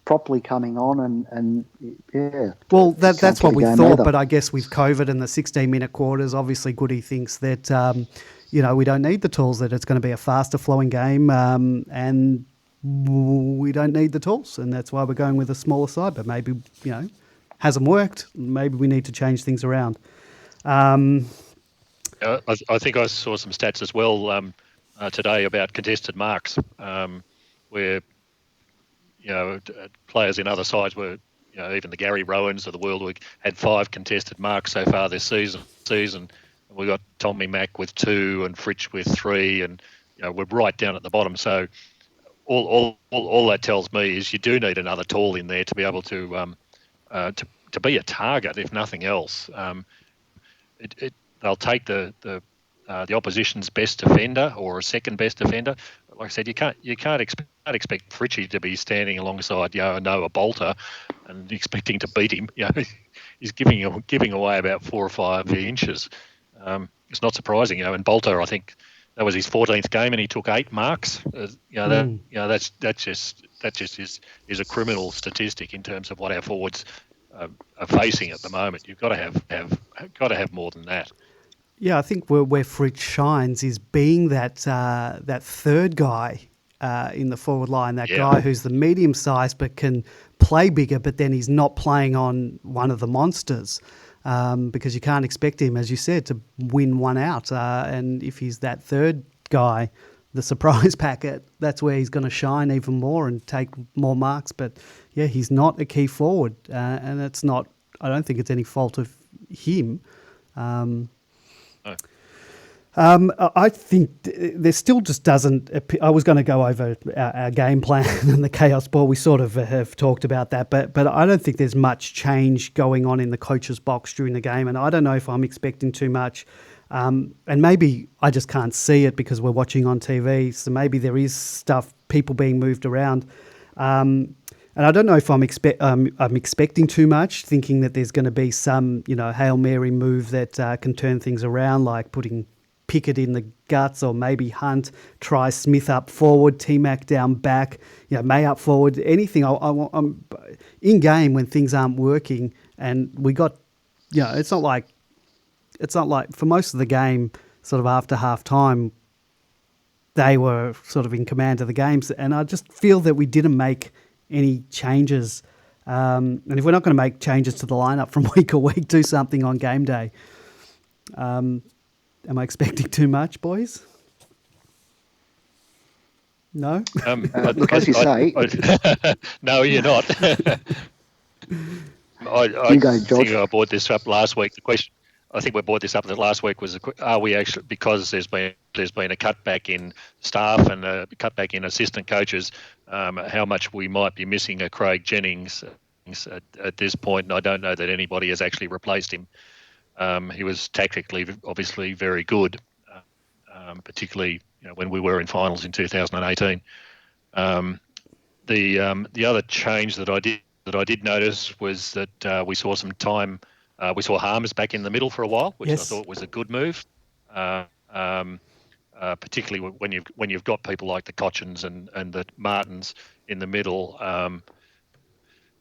Speaker 2: properly coming on and yeah.
Speaker 1: Well, that's what we thought, but I guess with COVID and the 16-minute quarters, obviously Goody thinks that, we don't need the tools, that it's going to be a faster flowing game and we don't need the tools, and that's why we're going with a smaller side. But maybe, hasn't worked. Maybe we need to change things around.
Speaker 3: I think I saw some stats as well today about contested marks, where players in other sides were, even the Gary Rowans of the world had 5 contested marks so far this season. And we got Tommy Mack with 2 and Fritsch with 3, and we're right down at the bottom. So all that tells me is you do need another tall in there to be able to be a target, if nothing else. They'll take the opposition's best defender or a second best defender. Like I said, you can't expect Fritchie to be standing alongside Noah Bolter and expecting to beat him. He's giving away about 4 or 5 inches. It's not surprising. And Bolter, I think that was his 14th game, and he took 8 marks. That just is a criminal statistic in terms of what our forwards are facing at the moment. You've got to have more than that.
Speaker 1: Yeah, I think where Fritz shines is being that third guy in the forward line, that guy who's the medium size but can play bigger, but then he's not playing on one of the monsters because you can't expect him, as you said, to win one out. And if he's that third guy, the surprise packet, that's where he's going to shine even more and take more marks. But yeah, he's not a key forward, and it's not. I don't think it's any fault of him. I think there still just doesn't. I was going to go over our game plan and the chaos ball. We sort of have talked about that, but I don't think there's much change going on in the coach's box during the game, and I don't know if I'm expecting too much. And maybe I just can't see it because we're watching on TV. So maybe there is people being moved around. And I don't know if I'm expecting too much, thinking that there's going to be some, Hail Mary move that can turn things around, like putting Pickett in the guts, or maybe Hunt, try Smith up forward, T-Mac down back, May up forward, anything. I'm in game when things aren't working, and we got, it's not like for most of the game, sort of after half time, they were sort of in command of the games, and I just feel that we didn't make any changes. And if we're not going to make changes to the lineup from week to week, do something on game day. Am I expecting too much, boys? No?
Speaker 2: Look, as you say.
Speaker 3: No, you're not.
Speaker 2: You go, George.
Speaker 3: think I brought this up last week. I think we brought this up last week was, are we actually, because there's been a cutback in staff and a cutback in assistant coaches, how much we might be missing a Craig Jennings at this point, and I don't know that anybody has actually replaced him. He was tactically, obviously, very good, particularly when we were in finals in 2018. The other change that I did notice was that we saw some time. We saw Harms back in the middle for a while, which I thought was a good move. Particularly when you've got people like the Cotchins and the Martins in the middle.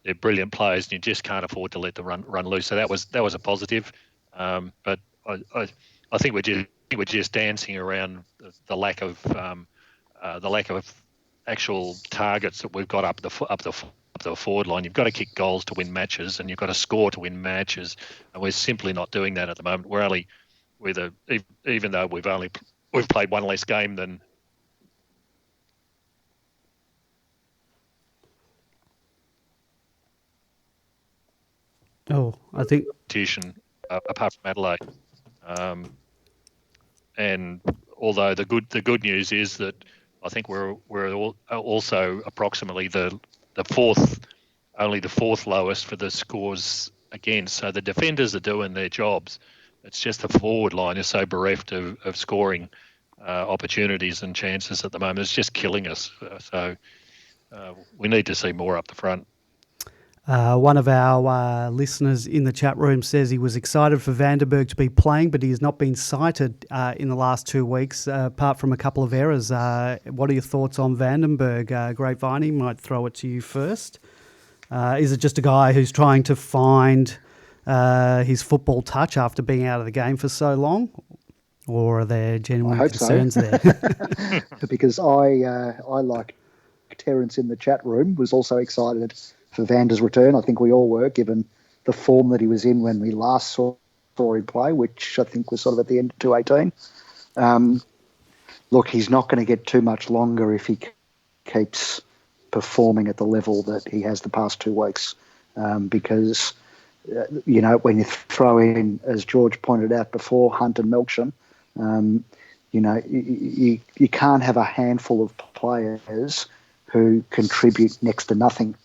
Speaker 3: They're brilliant players, and you just can't afford to let them run loose. So that was a positive. But I think we're just dancing around the lack of actual targets that we've got up the forward line. You've got to kick goals to win matches, and you've got to score to win matches, and we're simply not doing that at the moment. Even though we've played one less game than.
Speaker 1: Oh, I think.
Speaker 3: Apart from Adelaide, and although the good news is that I think we're also approximately the fourth lowest for the scores against. So the defenders are doing their jobs. It's just the forward line is so bereft of scoring opportunities and chances at the moment. It's just killing us. So we need to see more up the front.
Speaker 1: One of our listeners in the chat room says he was excited for Vandenberg to be playing, but he has not been cited in the last 2 weeks, apart from a couple of errors. What are your thoughts on Vandenberg? Grapevine, might throw it to you first. Is it just a guy who's trying to find his football touch after being out of the game for so long? Or are there genuine concerns there?
Speaker 2: Because I like Terence in the chat room, was also excited for Vander's return. I think we all were, given the form that he was in when we last saw saw him play, which I think was sort of at the end of 2018. Look, he's not going to get too much longer if he keeps performing at the level that he has the past 2 weeks, because when you throw in, as George pointed out before, Hunt and Melksham, you can't have a handful of players who contribute next to nothing.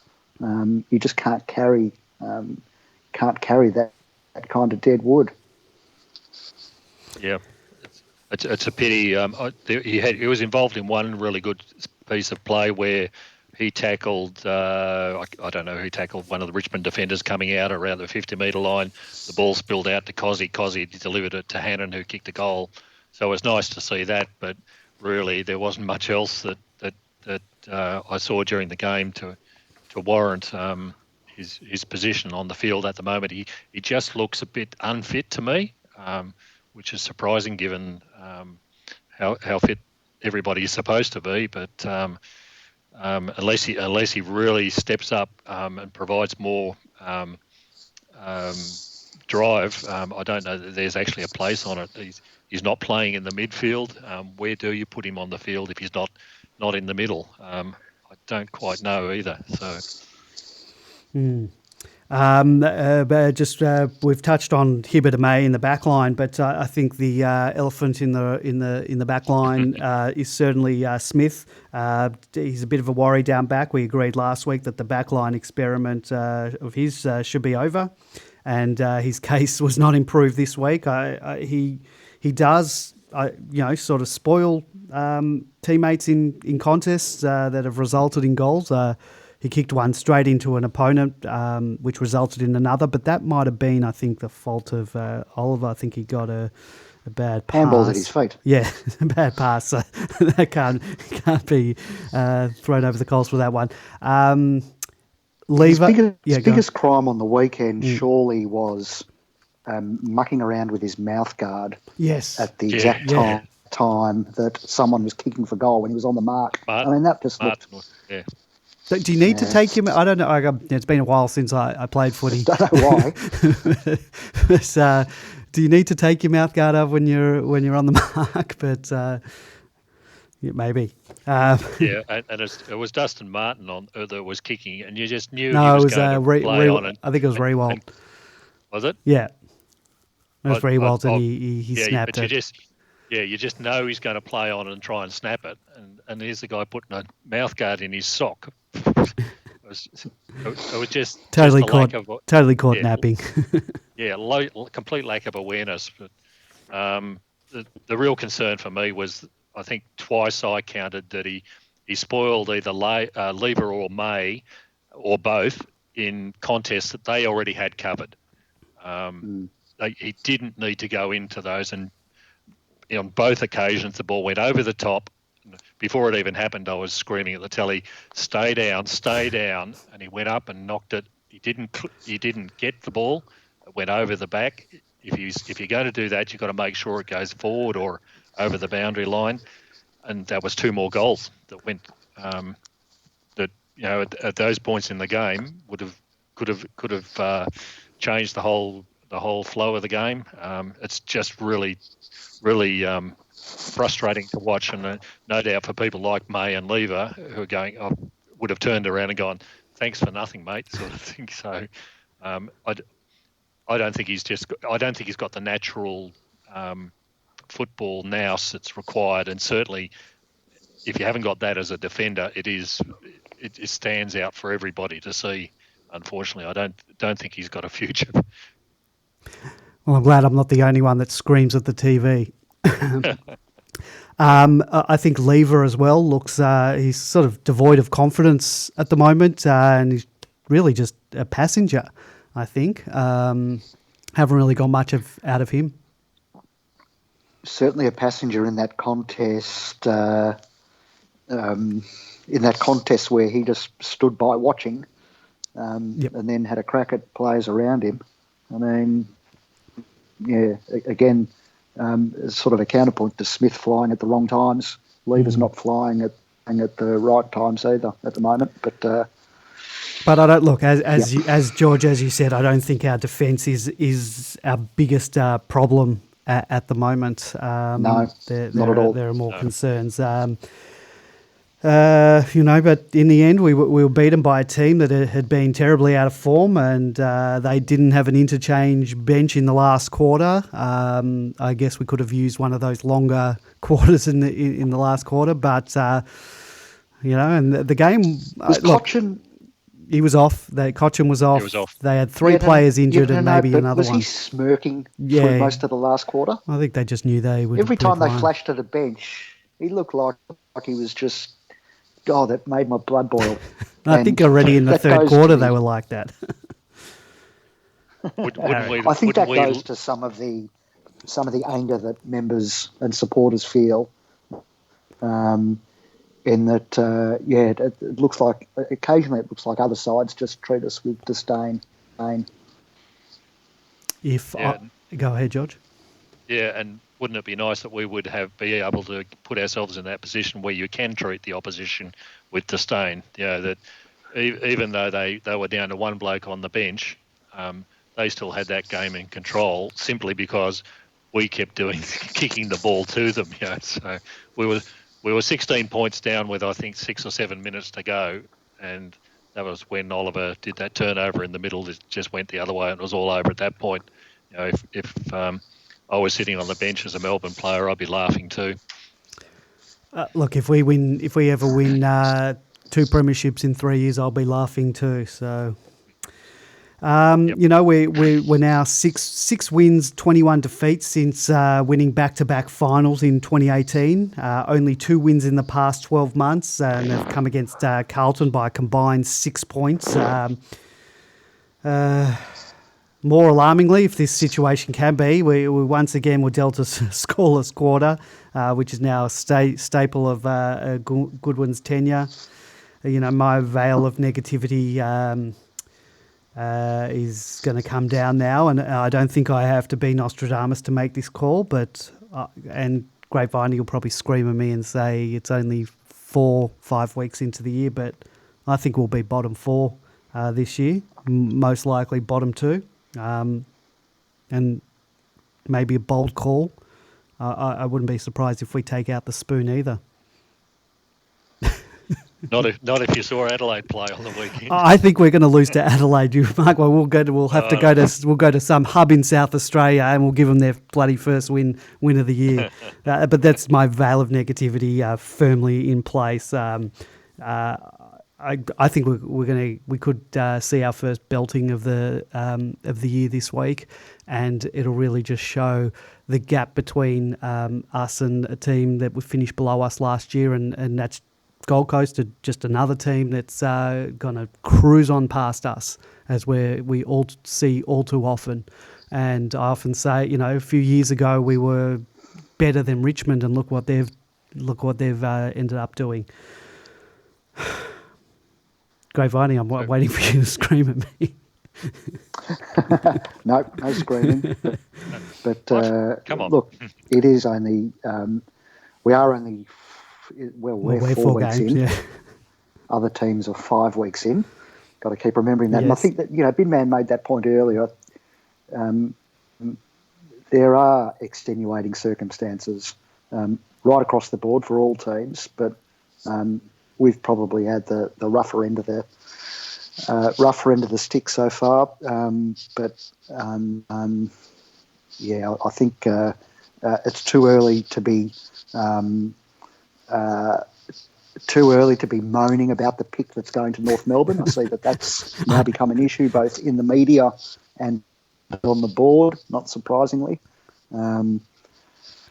Speaker 2: You just can't carry that kind of dead wood.
Speaker 3: Yeah, it's a pity. He was involved in one really good piece of play where he tackled, I don't know who tackled, one of the Richmond defenders coming out around the 50-metre line. The ball spilled out to Cozzy. Cozzy delivered it to Hannon, who kicked the goal. So it was nice to see that, but really there wasn't much else that I saw during the game to warrant his position on the field at the moment. He just looks a bit unfit to me, which is surprising given how fit everybody is supposed to be. But unless he really steps up and provides more drive, I don't know that there's actually a place on it. He's not playing in the midfield. Where do you put him on the field if he's not in the middle? I don't quite know either. So.
Speaker 1: We've touched on Hibbert and May in the back line, but I think the elephant in the back line is certainly Smith. He's a bit of a worry down back. We agreed last week that the back line experiment of his should be over, and his case was not improved this week. He does sort of spoil teammates in contests that have resulted in goals. He kicked one straight into an opponent, which resulted in another. But that might have been, I think, the fault of Oliver. I think he got a bad pass.
Speaker 2: Handballs at his feet.
Speaker 1: Yeah, a bad pass. So that can't be thrown over the coals for that one.
Speaker 2: His biggest crime on the weekend surely was mucking around with his mouth guard.
Speaker 1: Yes.
Speaker 2: At the exact time that someone was kicking for goal when he was on the mark. I mean, that just looked...
Speaker 3: Yeah.
Speaker 1: So do you need to take him? I don't know. It's been a while since I played footy.
Speaker 2: Don't know why.
Speaker 1: But, do you need to take your mouth guard off when you're on the mark? But maybe.
Speaker 3: And it was Dustin Martin that was kicking, and you just knew
Speaker 1: no,
Speaker 3: he was
Speaker 1: it was
Speaker 3: going to play on it.
Speaker 1: I think it was Rewald.
Speaker 3: Was it?
Speaker 1: Yeah. It was Rewald, and he snapped it.
Speaker 3: You just know he's going to play on and try and snap it. And here's the guy putting a mouth guard in his sock. It was just
Speaker 1: totally caught
Speaker 3: yeah,
Speaker 1: napping.
Speaker 3: Complete lack of awareness. But the real concern for me was, I think twice I counted that he spoiled either Lever or May or both in contests that they already had covered. He didn't need to go into those, and on both occasions the ball went over the top. Before it even happened, I was screaming at the telly, stay down, and he went up and knocked it. He didn't get the ball. It went over the back. If you're going to do that, you've got to make sure it goes forward or over the boundary line. And that was 2 more goals that went at those points in the game could have changed the whole flow of the game. It's just really frustrating to watch, and no doubt for people like May and Lever who are going, would have turned around and gone, thanks for nothing, mate, sort of thing. So I don't think he's got the natural football nous that's required, and certainly if you haven't got that as a defender, it stands out for everybody to see. Unfortunately, I don't think he's got a future.
Speaker 1: Well, I'm glad I'm not the only one that screams at the TV. I think Lever as well looks, he's sort of devoid of confidence at the moment, and he's really just a passenger, I think. Haven't really got much out of him.
Speaker 2: Certainly a passenger in that contest, where he just stood by watching and then had a crack at players around him. I mean, again, sort of a counterpoint to Smith flying at the wrong times. Lever's not flying at the right times either at the moment. But
Speaker 1: But I don't look as George, as you said. I don't think our defence is our biggest problem at the moment.
Speaker 2: No, not at all.
Speaker 1: There are more concerns. But in the end, we were beaten by a team that had been terribly out of form, and they didn't have an interchange bench in the last quarter. I guess we could have used one of those longer quarters in the last quarter, but and the game
Speaker 2: was Cochin.
Speaker 1: He was off. Cochin was off.
Speaker 3: He was off.
Speaker 1: They had three players injured and maybe another one.
Speaker 2: Was he smirking through most of the last quarter?
Speaker 1: I think they just knew they would.
Speaker 2: Every time they flashed to the bench, he looked like he was just. Oh, that made my blood boil.
Speaker 1: I think already in the third quarter they were like that.
Speaker 2: I think that goes to some of the anger that members and supporters feel. In that, it looks like occasionally it looks like other sides just treat us with disdain.
Speaker 1: Go ahead, George.
Speaker 3: Yeah, and wouldn't it be nice that we would be able to put ourselves in that position where you can treat the opposition with disdain? That even though they were down to one bloke on the bench, they still had that game in control simply because we kept kicking the ball to them. So we were 16 points down with I think 6 or 7 minutes to go, and that was when Oliver did that turnover in the middle. It just went the other way, and it was all over at that point. If I was sitting on the bench as a Melbourne player, I'd be laughing too.
Speaker 1: Look, if we ever win 2 premierships in 3 years, I'll be laughing too. So, we're now six wins, 21 defeats since winning back-to-back finals in 2018. Only 2 wins in the past 12 months, and they've come against Carlton by a combined 6 points. More alarmingly, if this situation can be, we once again were dealt a scoreless quarter, which is now a staple of Goodwin's tenure. My veil of negativity is going to come down now, and I don't think I have to be Nostradamus to make this call, but and Grapevine will probably scream at me and say it's only 4-5 weeks into the year, but I think we'll be bottom 4 this year, most likely bottom 2. And maybe a bold call. I wouldn't be surprised if we take out the spoon either.
Speaker 3: Not if you saw Adelaide play on the weekend.
Speaker 1: I think we're going to lose to Adelaide, Mark. Well, we'll go to some hub in South Australia and we'll give them their bloody first win of the year. But that's my veil of negativity firmly in place. I think we could see our first belting of the year this week, and it'll really just show the gap between us and a team that we finished below us last year, and that's Gold Coast, just another team that's going to cruise on past us, as we all see all too often. And I often say, a few years ago we were better than Richmond, and look what they've ended up doing. Grapevine, I'm waiting for you to scream at me.
Speaker 2: No screaming. But
Speaker 3: come on.
Speaker 2: Look, it is only we are only we're 4 weeks games, in. Yeah. Other teams are 5 weeks in. Got to keep remembering that. Yes. And I think that Bin Man made that point earlier. There are extenuating circumstances right across the board for all teams, but we've probably had the rougher end of the stick so far. I think it's too early to be moaning about the pick that's going to North Melbourne. I see that's now become an issue both in the media and on the board, not surprisingly.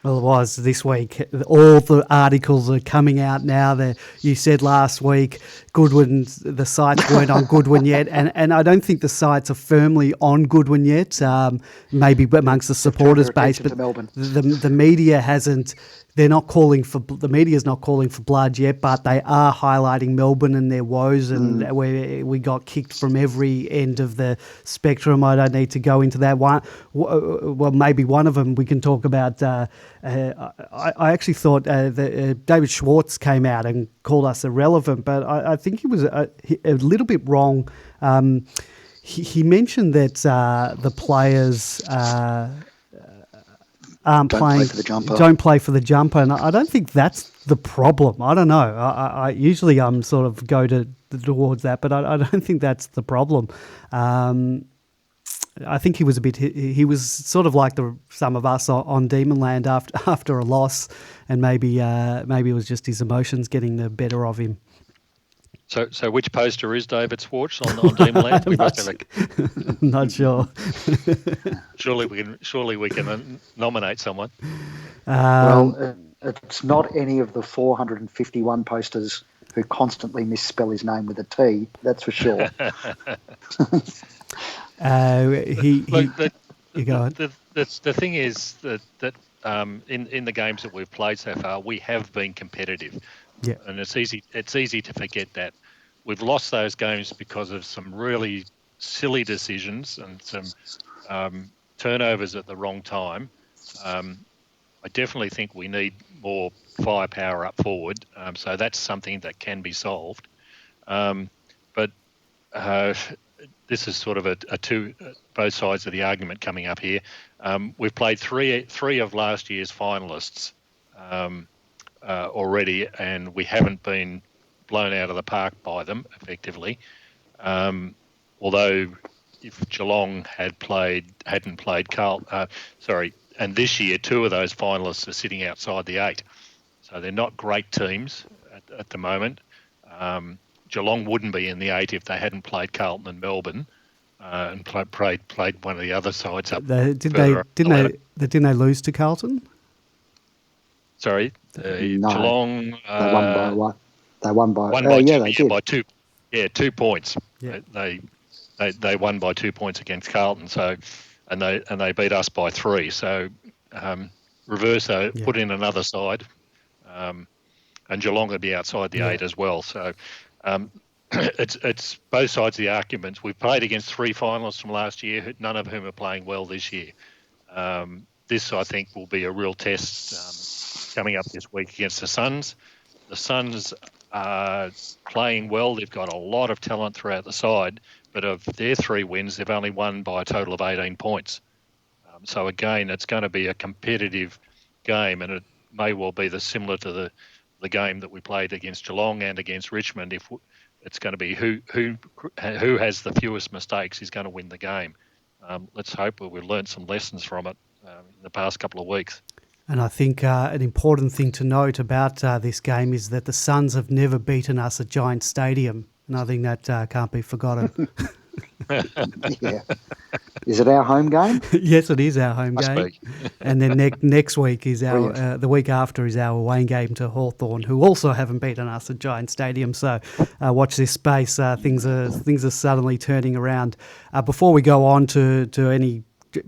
Speaker 1: Well, it was this week. All the articles are coming out now. You said last week the sites weren't on Goodwin yet, and I don't think the sites are firmly on Goodwin yet, maybe amongst the supporters base, but the media hasn't they're not calling for, the media's not calling for blood yet, but they are highlighting Melbourne and their woes, and where we got kicked from every end of the spectrum. I don't need to go into that one. Well, maybe one of them we can talk about. I actually thought that David Schwartz came out and called us irrelevant, but I think he was a little bit wrong. He mentioned that the players don't play for the jumper, and I don't think that's the problem. I don't know. I usually sort of go towards that, but I don't think that's the problem. I think he was he was sort of like some of us on Demonland after a loss, and maybe it was just his emotions getting the better of him.
Speaker 3: So which poster is David Schwartz on Demonland? We must have
Speaker 1: not sure.
Speaker 3: Surely we can nominate someone.
Speaker 2: Well, it's not any of the 451 posters who constantly misspell his name with a T. That's for sure.
Speaker 1: You go on.
Speaker 3: The thing is that in the games that we've played so far, we have been competitive.
Speaker 1: Yeah.
Speaker 3: And it's easy to forget that. We've lost those games because of some really silly decisions and some turnovers at the wrong time. I definitely think we need more firepower up forward. So that's something that can be solved. But this is sort of both sides of the argument coming up here. We've played three of last year's finalists already, and we haven't been blown out of the park by them effectively. Although if Geelong hadn't played Carlton, and this year two of those finalists are sitting outside the 8, so they're not great teams at the moment. Geelong wouldn't be in the 8 if they hadn't played Carlton and Melbourne, and played one of the other sides up.
Speaker 1: Didn't they lose to Carlton?
Speaker 3: Sorry,
Speaker 2: no,
Speaker 3: Geelong.
Speaker 2: They won by.
Speaker 3: By 2. Yeah, 2 points. Yeah. They won by 2 points against Carlton. So, and they beat us by 3. So, Reverso put in another side, and Geelong would be outside the 8 as well. So, it's both sides of the arguments. We've played against 3 finalists from last year, none of whom are playing well this year. This, I think, will be a real test coming up this week against the Suns. The Suns are playing well. They've got a lot of talent throughout the side, but of their 3 wins, they've only won by a total of 18 points. So again, it's going to be a competitive game, and it may well be similar to the game that we played against Geelong and against Richmond. If it's going to be who has the fewest mistakes is going to win the game. Let's hope we've learned some lessons from it in the past couple of weeks.
Speaker 1: And I think an important thing to note about this game is that the Suns have never beaten us at Giant Stadium, and I think that can't be forgotten.
Speaker 2: Yeah. Is it our home game?
Speaker 1: Yes, it is our home game. And then next week is the week after is our away game to Hawthorn, who also haven't beaten us at Giant Stadium. So watch this space. Things are suddenly turning around. Before we go on to any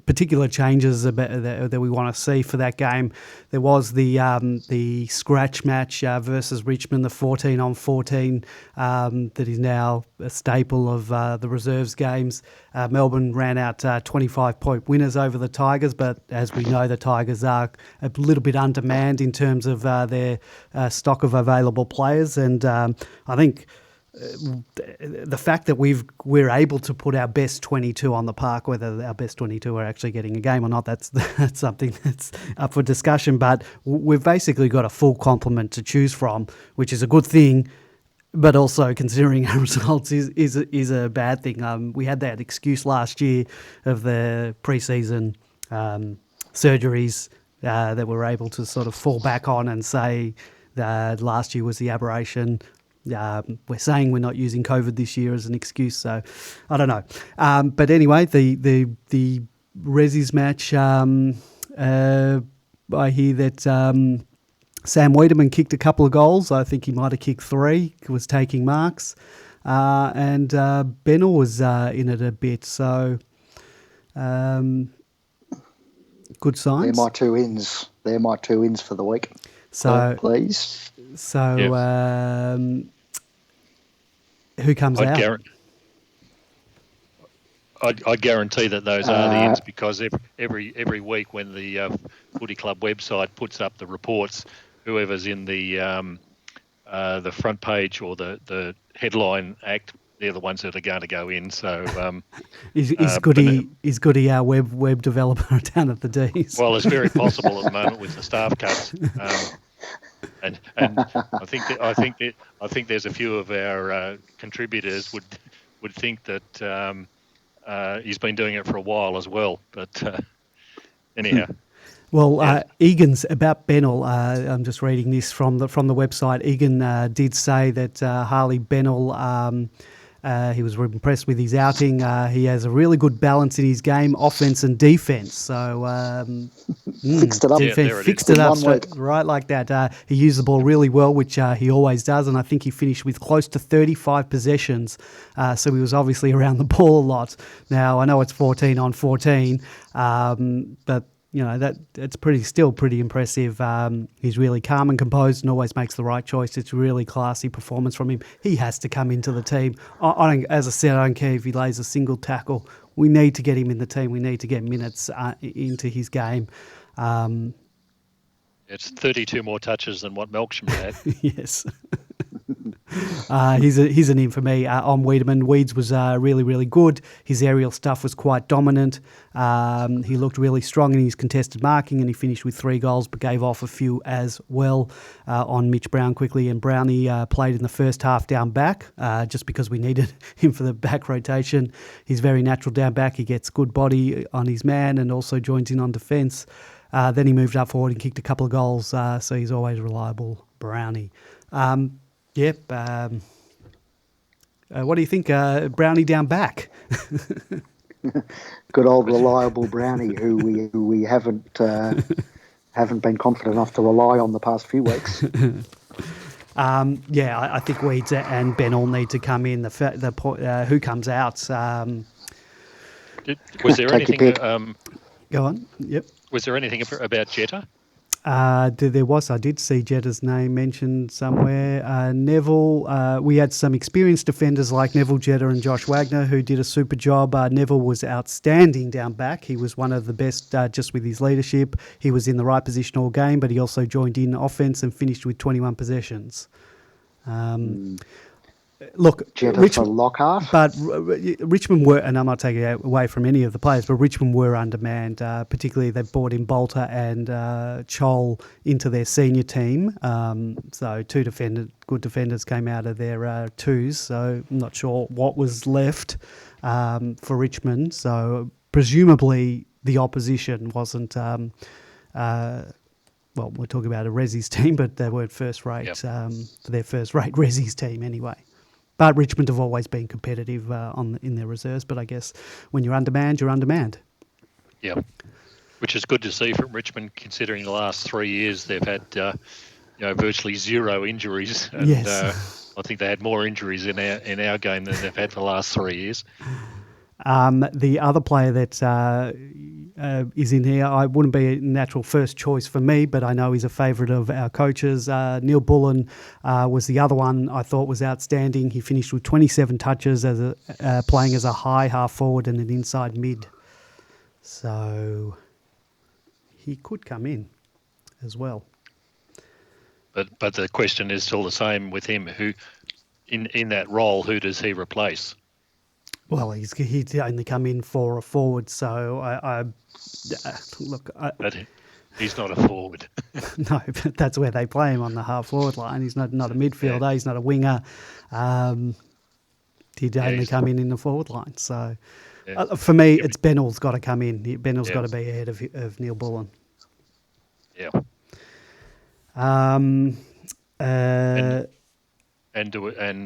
Speaker 1: particular changes that we want to see for that game, there was the scratch match versus Richmond, the 14-on-14 that is now a staple of the reserves games. Melbourne ran out 25-point winners over the Tigers, but as we know, the Tigers are a little bit undermanned in terms of their stock of available players, and I think the fact that we're able to put our best 22 on the park, whether our best 22 are actually getting a game or not, that's something that's up for discussion. But we've basically got a full complement to choose from, which is a good thing. But also, considering our results is a bad thing. We had that excuse last year of the preseason surgeries that we're able to sort of fall back on and say that last year was the aberration. We're saying we're not using COVID this year as an excuse, so I don't know. But anyway, the Rezzies match, I hear that Sam Wiedemann kicked a couple of goals. I think he might have kicked 3, was taking marks. And Bennell was in it a bit, so good signs.
Speaker 2: They're my 2 ins for the week.
Speaker 1: So,
Speaker 2: please.
Speaker 1: so who comes
Speaker 3: I'd,
Speaker 1: out?
Speaker 3: I guarantee that those are the ins, because every week when the Footy Club website puts up the reports, whoever's in the front page or the headline act, they're the ones that are going to go in. So
Speaker 1: Is Goody our web developer down at the D's?
Speaker 3: Well, it's very possible at the moment with the staff cuts, and I think there's a few of our contributors would think that he's been doing it for a while as well. But anyhow.
Speaker 1: Well, Egan's about Bennell. I'm just reading this from the website. Egan did say that Harley Bennell. He was impressed with his outing. He has a really good balance in his game, offense and defense. So
Speaker 2: fixed it up.
Speaker 1: Fixed it up right like that. He used the ball really well, which he always does, and I think he finished with close to 35 possessions. So he was obviously around the ball a lot. Now I know it's 14 on 14, but you know it's still pretty impressive. He's really calm and composed and always makes the right choice. It's a really classy performance from him. He has to come into the team. As I said, I don't care if he lays a single tackle. We need to get him in the team. We need to get minutes into his game.
Speaker 3: It's 32 more touches than what Melksham had.
Speaker 1: Yes. He's an in for me on Wiedemann. Weeds was really, really good. His aerial stuff was quite dominant. He looked really strong in his contested marking, and he finished with 3 goals, but gave off a few as well on Mitch Brown quickly. And Brownie played in the first half down back just because we needed him for the back rotation. He's very natural down back. He gets good body on his man and also joins in on defence. Then he moved up forward and kicked a couple of goals, so he's always reliable, Brownie. Yep. What do you think, Brownie down back?
Speaker 2: Good old reliable Brownie, who we haven't been confident enough to rely on the past few weeks.
Speaker 1: I think Weeds and Ben all need to come in. Who comes out?
Speaker 3: Was there anything?
Speaker 1: Go on. Yep.
Speaker 3: Was there anything about Jetta?
Speaker 1: There was. I did see Jetta's name mentioned somewhere. Neville, we had some experienced defenders like Neville Jetta and Josh Wagner who did a super job. Neville was outstanding down back. He was one of the best just with his leadership. He was in the right position all game, but he also joined in offense and finished with 21 possessions. Look,
Speaker 2: Jetta for Lockhart.
Speaker 1: But Richmond were, and I'm not taking it away from any of the players, but Richmond were undermanned. Particularly, they brought in Bolter and Chol into their senior team. So 2 good defenders came out of their twos. So I'm not sure what was left for Richmond. So presumably the opposition wasn't. Well, we're talking about a Resi's team, but they weren't first rate.
Speaker 3: Yep.
Speaker 1: Their first rate Resi's team anyway. But Richmond have always been competitive in their reserves. But I guess when you're undermanned, you're undermanned.
Speaker 3: Yeah, which is good to see from Richmond, considering the last 3 years they've had virtually 0 injuries. And,
Speaker 1: yes.
Speaker 3: I think they had more injuries in our game than they've had for the last 3 years.
Speaker 1: The other player that is in here, I wouldn't be a natural first choice for me, but I know he's a favourite of our coaches. Neil Bullen was the other one I thought was outstanding. He finished with 27 touches as playing as a high half forward and an inside mid. So he could come in as well.
Speaker 3: But the question is still the same with him. Who in that role, who does he replace?
Speaker 1: Well, he'd only come in for a forward, so
Speaker 3: But he's not a forward.
Speaker 1: No, but that's where they play him, on the half forward line. He's not a midfielder. Yeah. He's not a winger. He'd only come in the forward line. So for me, it's Bennell's got to come in. Bennell's got to be ahead of Neil Bullen.
Speaker 3: Yeah. And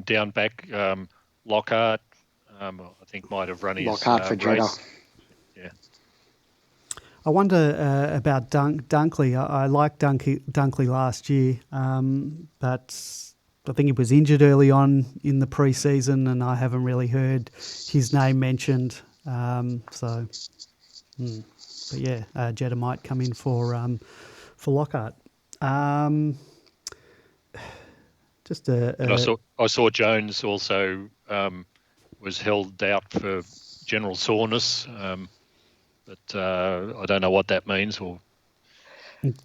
Speaker 3: down back, Lockhart. I think might have run his
Speaker 2: Lockhart for Jetta.
Speaker 3: Yeah.
Speaker 1: I wonder about Dunkley. I liked Dunkley last year, but I think he was injured early on in the pre-season, and I haven't really heard his name mentioned. But yeah, Jetta might come in for Lockhart. Just a,
Speaker 3: And I saw Jones also was held out for general soreness, but I don't know what that means. Or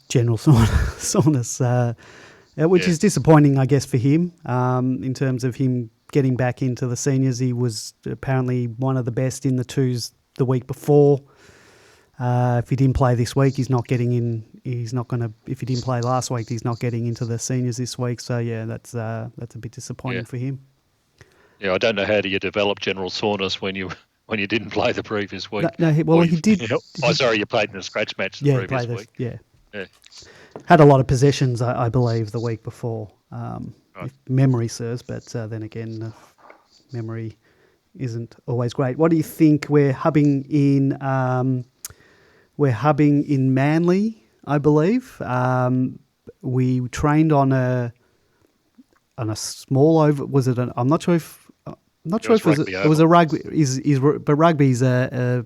Speaker 1: general soreness, which
Speaker 3: yeah,
Speaker 1: is disappointing, I guess, for him in terms of him getting back into the seniors. He was apparently one of the best in the twos the week before. If he didn't play this week, he's not getting in. He's not going to. If he didn't play last week, he's not getting into the seniors this week. So yeah, that's a bit disappointing for him.
Speaker 3: Yeah, I don't know how do you develop general soreness when you didn't play the previous week.
Speaker 1: He did.
Speaker 3: Sorry, you played in a scratch match the previous week.
Speaker 1: Yeah.
Speaker 3: Yeah.
Speaker 1: Had a lot of possessions, I believe, the week before,
Speaker 3: Right.
Speaker 1: if memory serves. But then again, memory isn't always great. What do you think? We're hubbing in Manly, I believe. We trained on a small over. Was it? I'm not sure if. Not sure if it was a rugby. But rugby's a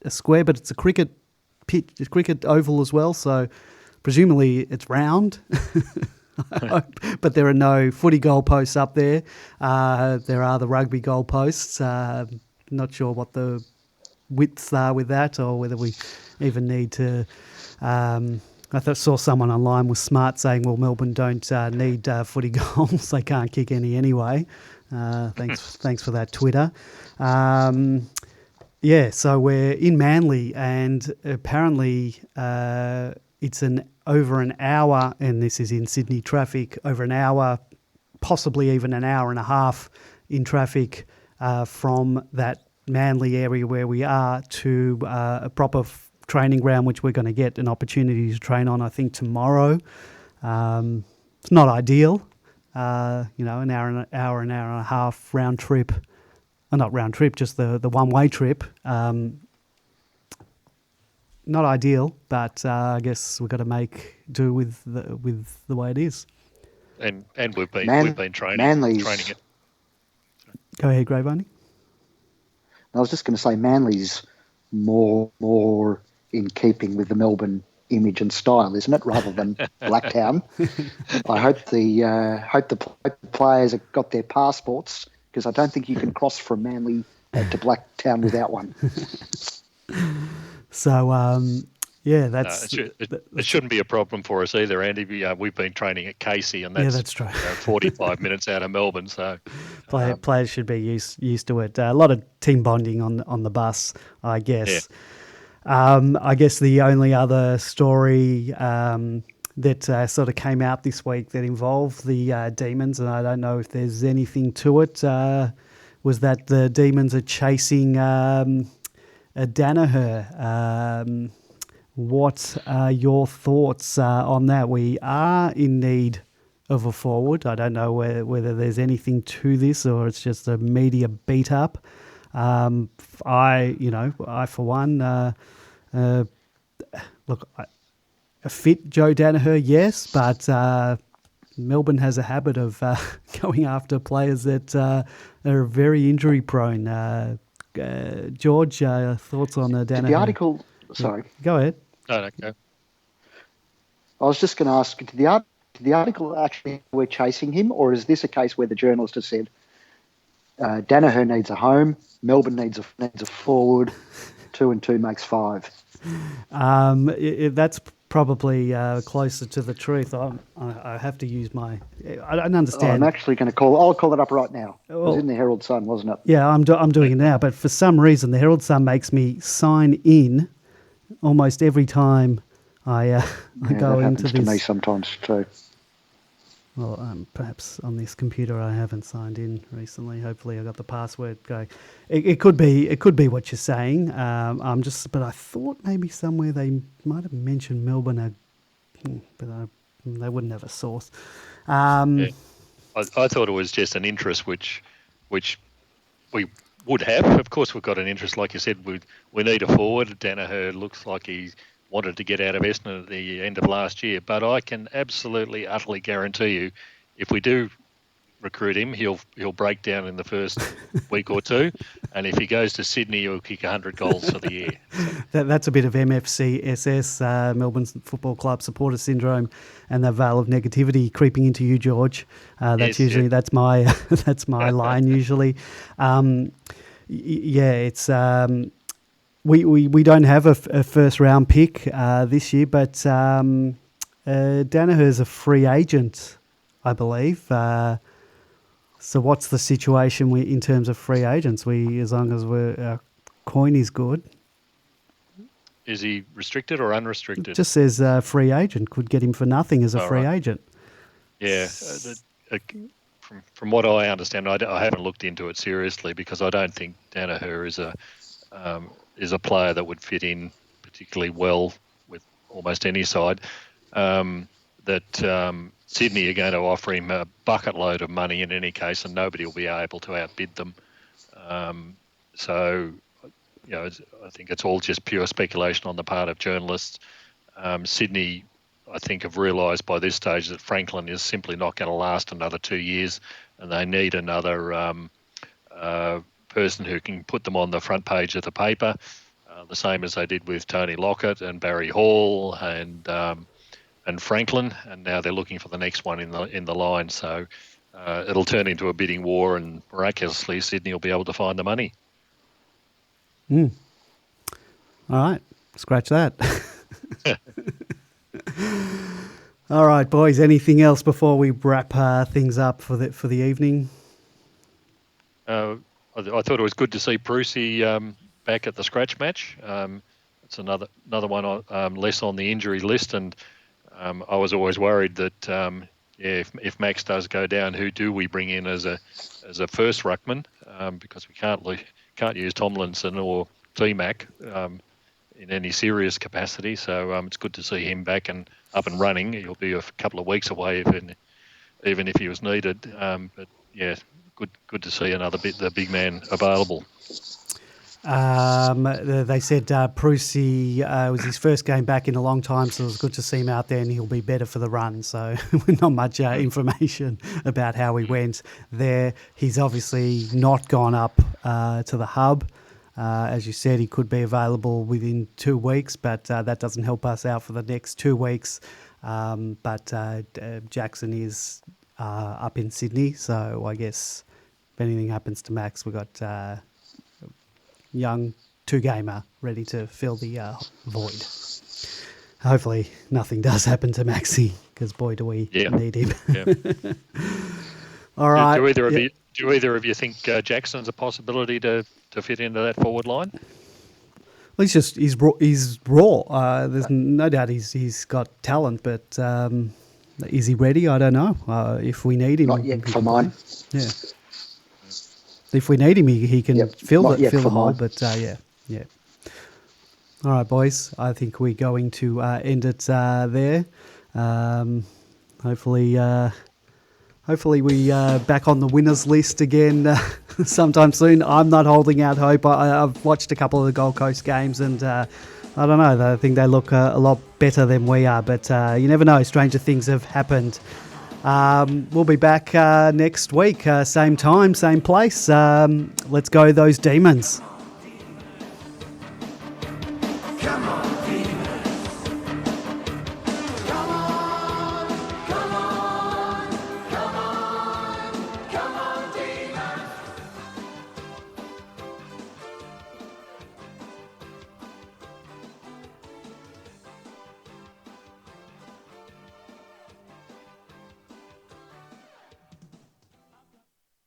Speaker 1: square, but it's a cricket pitch, a cricket oval as well. So presumably it's round. I hope. But there are no footy goalposts up there. There are the rugby goalposts. Not sure what the widths are with that, or whether we even need to. I saw someone online was smart saying, "Well, Melbourne don't need footy goals; they can't kick any anyway." Thanks for that, Twitter. So we're in Manly, and apparently it's over an hour, and this is in Sydney traffic, over an hour, possibly even an hour and a half in traffic from that Manly area where we are to a proper training ground, which we're going to get an opportunity to train on, I think, tomorrow. It's not ideal. An hour and a half round trip. Not round trip, just the one-way trip. Not ideal, but I guess we've got to make do with the way it is.
Speaker 3: And we've been training it.
Speaker 1: Go ahead, Gravoni.
Speaker 2: I was just going to say Manly's more in keeping with the Melbourne image and style, isn't it, rather than Blacktown? I hope the players have got their passports, because I don't think you can cross from Manly to Blacktown without one.
Speaker 1: So, that's...
Speaker 3: it shouldn't be a problem for us either, Andy. We've been training at Casey, and that's
Speaker 1: true.
Speaker 3: 45 minutes out of Melbourne. So
Speaker 1: players should be used to it. A lot of team bonding on the bus, I guess.
Speaker 3: Yeah.
Speaker 1: I guess the only other story that sort of came out this week that involved the Demons, and I don't know if there's anything to it, was that the Demons are chasing Danaher. What are your thoughts on that? We are in need of a forward. I don't know whether there's anything to this or it's just a media beat up. I for one, look, a fit Joe Danaher, yes, but Melbourne has a habit of going after players that are very injury prone. George, thoughts on Danaher?
Speaker 2: The article, sorry.
Speaker 1: Go ahead.
Speaker 3: No, go.
Speaker 2: I was just going to ask, did the article actually we're chasing him, or is this a case where the journalist has said Danaher needs a home, Melbourne needs a forward, 2 and 2 makes 5?
Speaker 1: That's probably closer to the truth. I have to use my... I don't understand.
Speaker 2: I'm actually going to I'll call it up right now. It was in the Herald Sun, wasn't it?
Speaker 1: Yeah, I'm doing it now. But for some reason, the Herald Sun makes me sign in almost every time I go into this.
Speaker 2: That happens to me sometimes too.
Speaker 1: Well, perhaps on this computer I haven't signed in recently. Hopefully I got the password going. It could be what you're saying. But I thought maybe somewhere they might have mentioned Melbourne, but they wouldn't have a source.
Speaker 3: I thought it was just an interest which we would have. Of course, we've got an interest, like you said. We need a forward. Danaher looks like he's wanted to get out of Essendon at the end of last year, but I can absolutely, utterly guarantee you, if we do recruit him, he'll break down in the first week or two, and if he goes to Sydney, he'll kick 100 goals for the year.
Speaker 1: That's a bit of MFCSS, Melbourne Football Club supporter syndrome, and the veil of negativity creeping into you, George. That's that's my that's my line usually. It's we don't have a first round pick this year, but Danaher's a free agent, I believe. So what's the situation in terms of free agents? As long as our coin is good.
Speaker 3: Is he restricted or unrestricted?
Speaker 1: It just says free agent. Could get him for nothing as a free agent.
Speaker 3: Yeah. From what I understand, I haven't looked into it seriously because I don't think Danaher is a player that would fit in particularly well with almost any side. Sydney are going to offer him a bucket load of money in any case, and nobody will be able to outbid them. I think it's all just pure speculation on the part of journalists. Sydney, I think, have realised by this stage that Franklin is simply not going to last another 2 years, and they need another person who can put them on the front page of the paper, the same as they did with Tony Lockett and Barry Hall and Franklin, and now they're looking for the next one in the line. So it'll turn into a bidding war, and miraculously Sydney will be able to find the money.
Speaker 1: All right, scratch that. All right, boys. Anything else before we wrap things up for the evening?
Speaker 3: I thought it was good to see Prusy back at the scratch match. It's another one less on the injury list, and I was always worried that if Max does go down, who do we bring in as a first ruckman? Because we can't use Tomlinson or T-Mac in any serious capacity. So it's good to see him back and up and running. He'll be a couple of weeks away, even if he was needed. But yeah, good to see the big man available.
Speaker 1: They said Prusy was his first game back in a long time, so it was good to see him out there, and he'll be better for the run. So not much information about how he went there. He's obviously not gone up to the hub. As you said, he could be available within 2 weeks, but that doesn't help us out for the next 2 weeks. But Jackson is up in Sydney, so I guess if anything happens to Max, we've got young two-gamer ready to fill the void. Hopefully nothing does happen to Maxi, because boy, do we need him. Yeah. All right.
Speaker 3: Do either of you think Jackson's a possibility to fit into that forward line?
Speaker 1: Well, he's raw. There's no doubt he's got talent, but is he ready? I don't know. If we need him,
Speaker 2: not yet for mine.
Speaker 1: Yeah. If we need him, he can fill the hole. But yeah. All right, boys. I think we're going to end it there. Hopefully we back on the winners list again sometime soon. I'm not holding out hope. I've watched a couple of the Gold Coast games, and I don't know. I think they look a lot better than we are. But you never know. Stranger things have happened. We'll be back next week, same time, same place. Let's go those Demons.